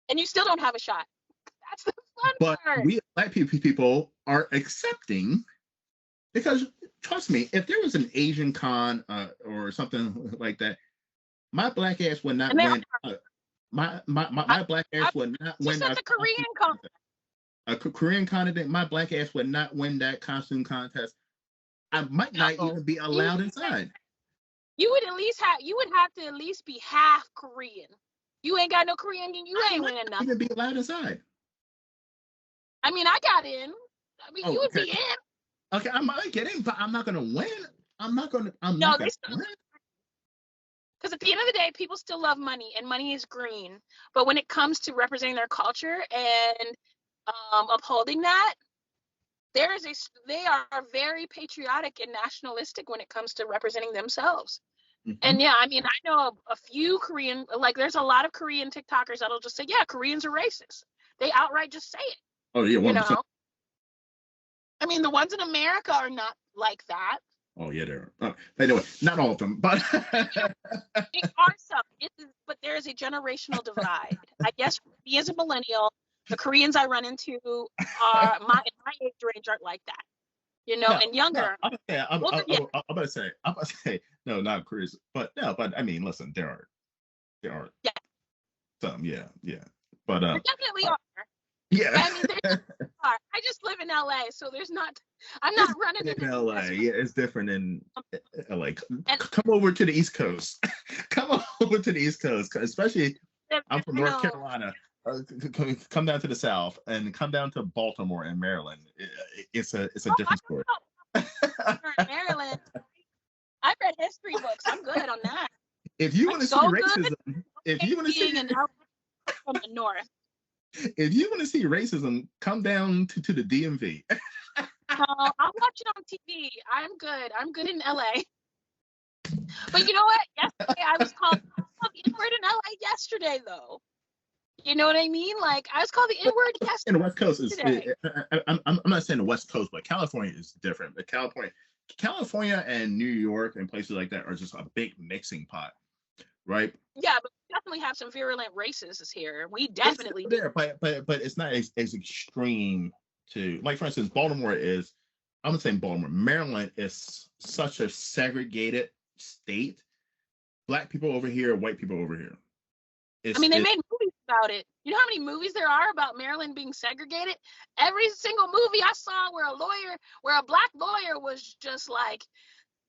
And you still don't have a shot. That's the fun part. But we black people are accepting, because trust me, if there was an Asian con or something like that, my black ass would not win. My black ass would not win. Just a Korean con. a Korean candidate, my black ass would not win that costume contest. I might not No. even be allowed inside. You would have to at least be half Korean. You ain't got no Korean, you I ain't might winning not nothing. even be allowed inside. I mean, I got in. I mean, Oh, you would okay. be in. Okay, I might get in, but I'm not gonna win. I'm No, not they gonna still, win. because at the end of the day, people still love money, and money is green. But when it comes to representing their culture and upholding that, they are very patriotic and nationalistic when it comes to representing themselves. Hmm. And yeah, I mean, I know a few Korean, like there's a lot of Korean TikTokers that'll just say, yeah, Koreans are racist. They outright just say it, Oh yeah, you 1%. know? I mean, the ones in America are not like that. Oh yeah, there are. Anyway, not all of them, but There are some, but there is a generational divide. I guess me as a millennial, the Koreans I run into are my age range aren't like that, no, and no. younger. Older, yeah, I'm about to say, no, not Chris, but no, but I mean, listen, there are yeah, some, yeah, yeah, but there definitely are. yeah. I mean, there definitely are. I just live in LA, so there's not. I'm not It's running different into in the LA. rest. Yeah, it's different in LA. And Come over to the East Coast. Come over to the East Coast, especially I'm from I North know. Carolina. Come down to the South and come down to Baltimore and Maryland. It's a Oh, I different story. know Maryland. I read history books. I'm good on that. If you I'm want to see so good racism, if you want to see being in LA from the north. if you want to see racism, come down to the DMV. I'll watch it on TV. I'm good. I'm good in LA. But you know what? Yesterday I was called the N-word in LA yesterday, though. You know what I mean? Like I was called the N-word And the West Coast is. yesterday. I'm not saying the West Coast, but California is different. But California and New York and places like that are just a big mixing pot, right? Yeah, but we definitely have some virulent racists here. We It's definitely still do. there, but it's not as extreme to, like, for instance, Baltimore is. I'm not saying Baltimore. Maryland is such a segregated state. Black people over here, white people over here. I mean, they It's made movies about it. You know how many movies there are about Maryland being segregated? Every single movie I saw where a black lawyer was just like,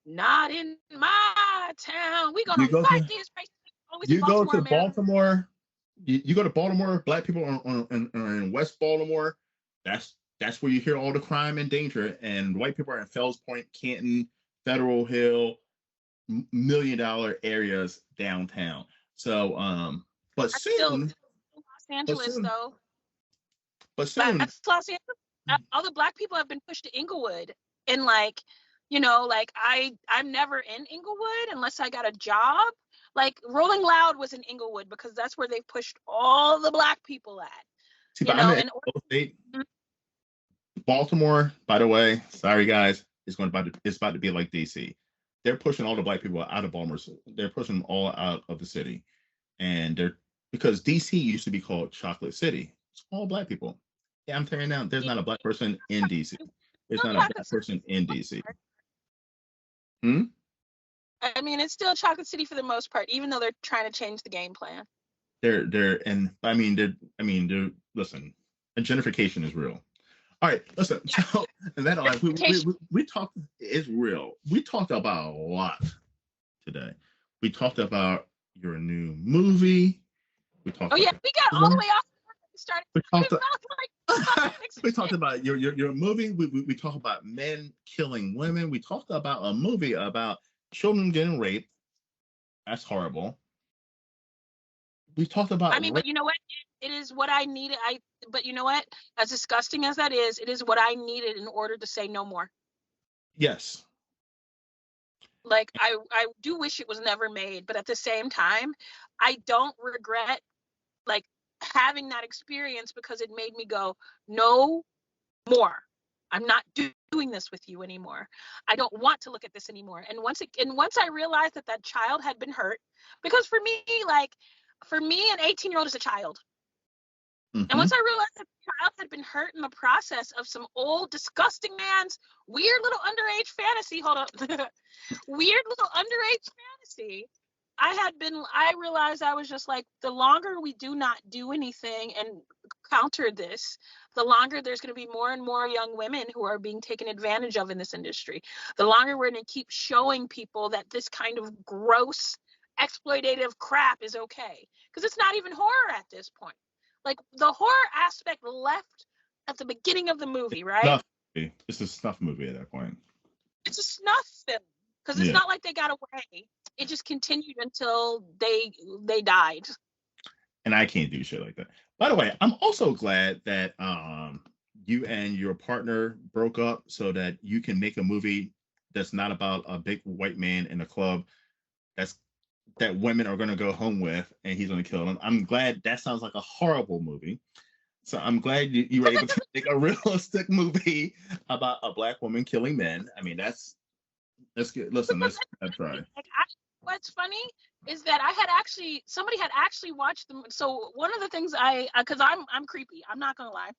not in my town. We're you gonna go fight to these racists. Always in you go Baltimore, to Maryland. Baltimore. You go to Baltimore. Black people in West Baltimore. That's where you hear all the crime and danger. And white people are in Fells Point, Canton, Federal Hill, $1 million areas downtown. So, but That's still soon, Los but Angeles, soon, though. but soon, That's Los Angeles. All the black people have been pushed to Inglewood, and like, like I'm never in Inglewood unless I got a job. Like Rolling Loud was in Inglewood because that's where they pushed all the black people at. see, but I'm in And state. Baltimore, by the way, sorry guys, it's about to be like DC. They're pushing all the black people out of Baltimore. They're pushing them all out of the city, and they're because DC used to be called Chocolate City. It's all black people. Yeah, I'm telling you now, there's not a black person in DC. There's not a black person in DC. Hmm? I mean, it's still Chocolate City for the most part, even though they're trying to change the game plan. And they're listen, gentrification is real. All right, listen. So that like we talked is real. We talked about a lot today. We talked about your new movie. We talked Oh about yeah, we got all the way off. We started. we We talked felt like we talked about your movie. We talked about men killing women. We talked about a movie about children getting raped. That's horrible. We talked about I mean, but you know what? It is what I needed. But you know what? As disgusting as that is, it is what I needed in order to say no more. yes. Like I do wish it was never made, but at the same time, I don't regret like having that experience because it made me go no more. I'm not doing this with you anymore. I don't want to look at this anymore. And once I realized that child had been hurt, because for me, an 18-year-old is a child. And Mm-hmm. once I realized that the child had been hurt in the process of some old, disgusting man's weird little underage fantasy, hold up, weird little underage fantasy, I realized I was just like, the longer we do not do anything and counter this, the longer there's going to be more and more young women who are being taken advantage of in this industry. The longer we're going to keep showing people that this kind of gross, exploitative crap is okay. Because it's not even horror at this point. Like, the horror aspect left at the beginning of the movie, right? Snuff movie. It's a snuff movie at that point. It's a snuff film. Because it's not like they got away. It just continued until they died. And I can't do shit like that. By the way, I'm also glad that you and your partner broke up so that you can make a movie that's not about a big white man in a club that women are going to go home with and he's going to kill them. I'm glad. That sounds like a horrible movie. So I'm glad you were able to make a realistic movie about a black woman killing men. I mean, that's good. Listen, let's try. Like, what's funny is that somebody had actually watched them. So one of the things because I'm creepy, I'm not gonna lie.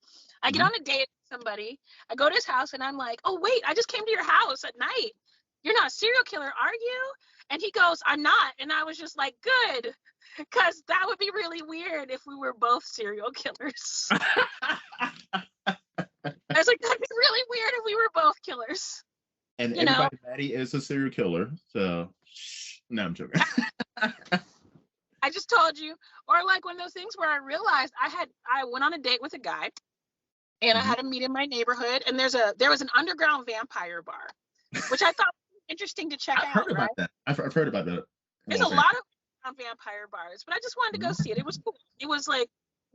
I get on a date with somebody, I go to his house, and I'm like, oh wait, I just came to your house at night. You're not a serial killer, are you? And he goes, I'm not. And I was just like, good, because that would be really weird if we were both serial killers. I was like, that'd be really weird if we were both killers. And everybody, Maddie is a serial killer. So, no, I'm joking. I just told you. Or like one of those things where I realized I went on a date with a guy, and I had to meet in my neighborhood, and there was an underground vampire bar, which I thought was interesting to check out. Heard about that. I've heard about that. There's a lot of vampire bars, but I just wanted to go see it. It was cool. It was like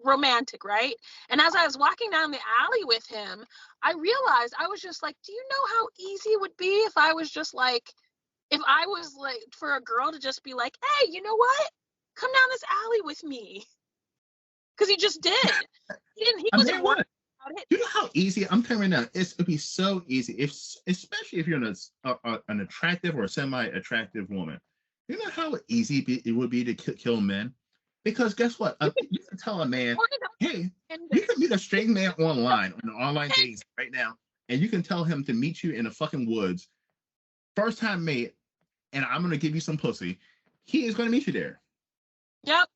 romantic, right? And as I was walking down the alley with him, I realized, I was just like, do you know how easy it would be if I was like for a girl to just be like, hey, you know what, come down this alley with me? Because he just did. He wasn't worried about it. You know how easy, I'm telling you right now, it would be so easy, especially if you're an attractive or semi-attractive woman. You know how easy it would be to kill men? Because guess what? You can tell a man, hey, you can meet a straight man online on an online dating right now, and you can tell him to meet you in the fucking woods, first time mate, and I'm going to give you some pussy. He is going to meet you there. Yep.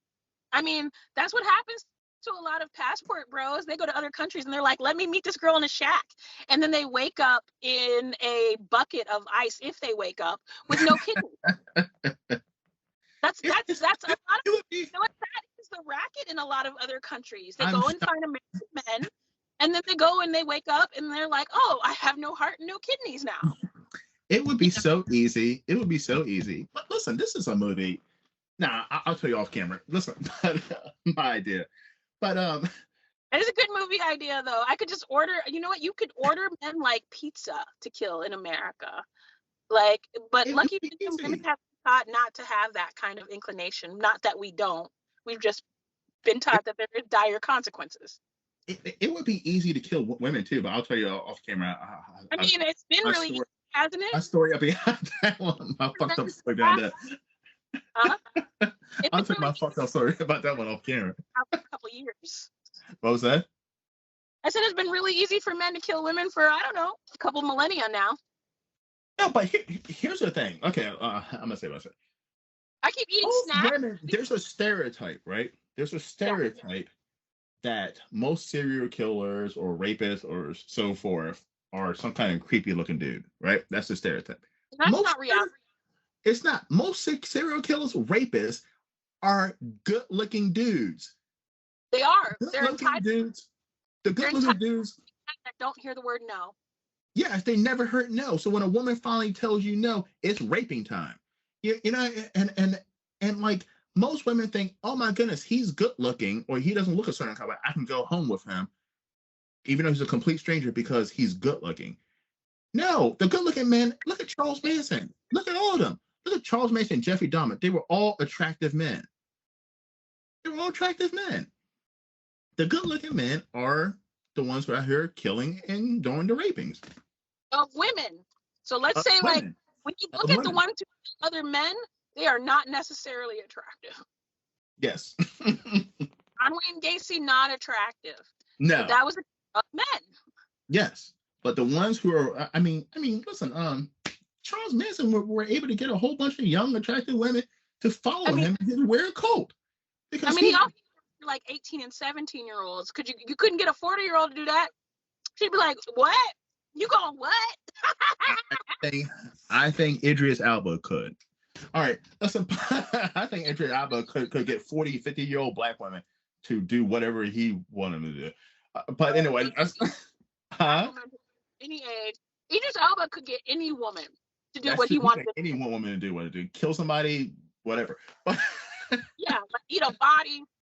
I mean, that's what happens to a lot of passport bros. They go to other countries and they're like, let me meet this girl in a shack. And then they wake up in a bucket of ice, if they wake up, with no kidney. That's a lot of, you know what, that is the racket in a lot of other countries. They go and find American men, and then they go and they wake up and they're like, oh, I have no heart and no kidneys now. It would be so easy. It would be so easy. But listen, this is a movie. Nah, I'll tell you off camera. Listen, my idea. But it is a good movie idea, though. I could just order. You know what? You could order men like pizza to kill in America. Like, but lucky women have taught not to have that kind of inclination. Not that we don't. We've just been taught that there are dire consequences. It would be easy to kill women too, but I'll tell you off camera. I mean, it's been really easy, hasn't it? My story behind that one. My fucked up story behind that. I'll tell you my fucked up story about that one off camera. A couple years. What was that? I said it's been really easy for men to kill women for, I don't know, a couple millennia now. No, but here's the thing. Okay, I'm gonna say what I said. I keep eating snacks. Women, there's a stereotype, right? There's a stereotype that most serial killers or rapists or so forth are some kind of creepy looking dude, right? That's the stereotype. That's not reality. It's not. Most serial killers, rapists, are good looking dudes. They are. They're entitled dudes. The good looking dudes that don't hear the word no. Yes, they never heard no. So when a woman finally tells you no, it's raping time. You know, and like most women think, oh my goodness, he's good looking, or he doesn't look a certain color. I can go home with him, even though he's a complete stranger, because he's good looking. No, the good looking men. Look at Charles Manson. Look at all of them. Look at Charles Manson, Jeffrey Dahmer. They were all attractive men. They were all attractive men. The good looking men are the ones who are out here killing and doing the rapings of women. So let's say, like, when you look at the ones who kill other men, they are not necessarily attractive. Yes. John Wayne Gacy, not attractive. No, but that was men. Yes, but the ones who are, I mean, listen, Charles Manson were able to get a whole bunch of young, attractive women to follow I mean, him and wear a coat because he also like 18 and 17-year-olds. Could you couldn't get a 40-year-old to do that? She'd be like, what? You going what? I think Idris Elba could. All right, listen. I think Idris Elba could get 40, 50-year-old black women to do whatever he wanted to do. But anyway, huh? Any age. Idris Elba could get any woman to do That's what true. he He wanted think to any woman to do what to do, kill somebody, whatever. do. Yeah, like eat a body,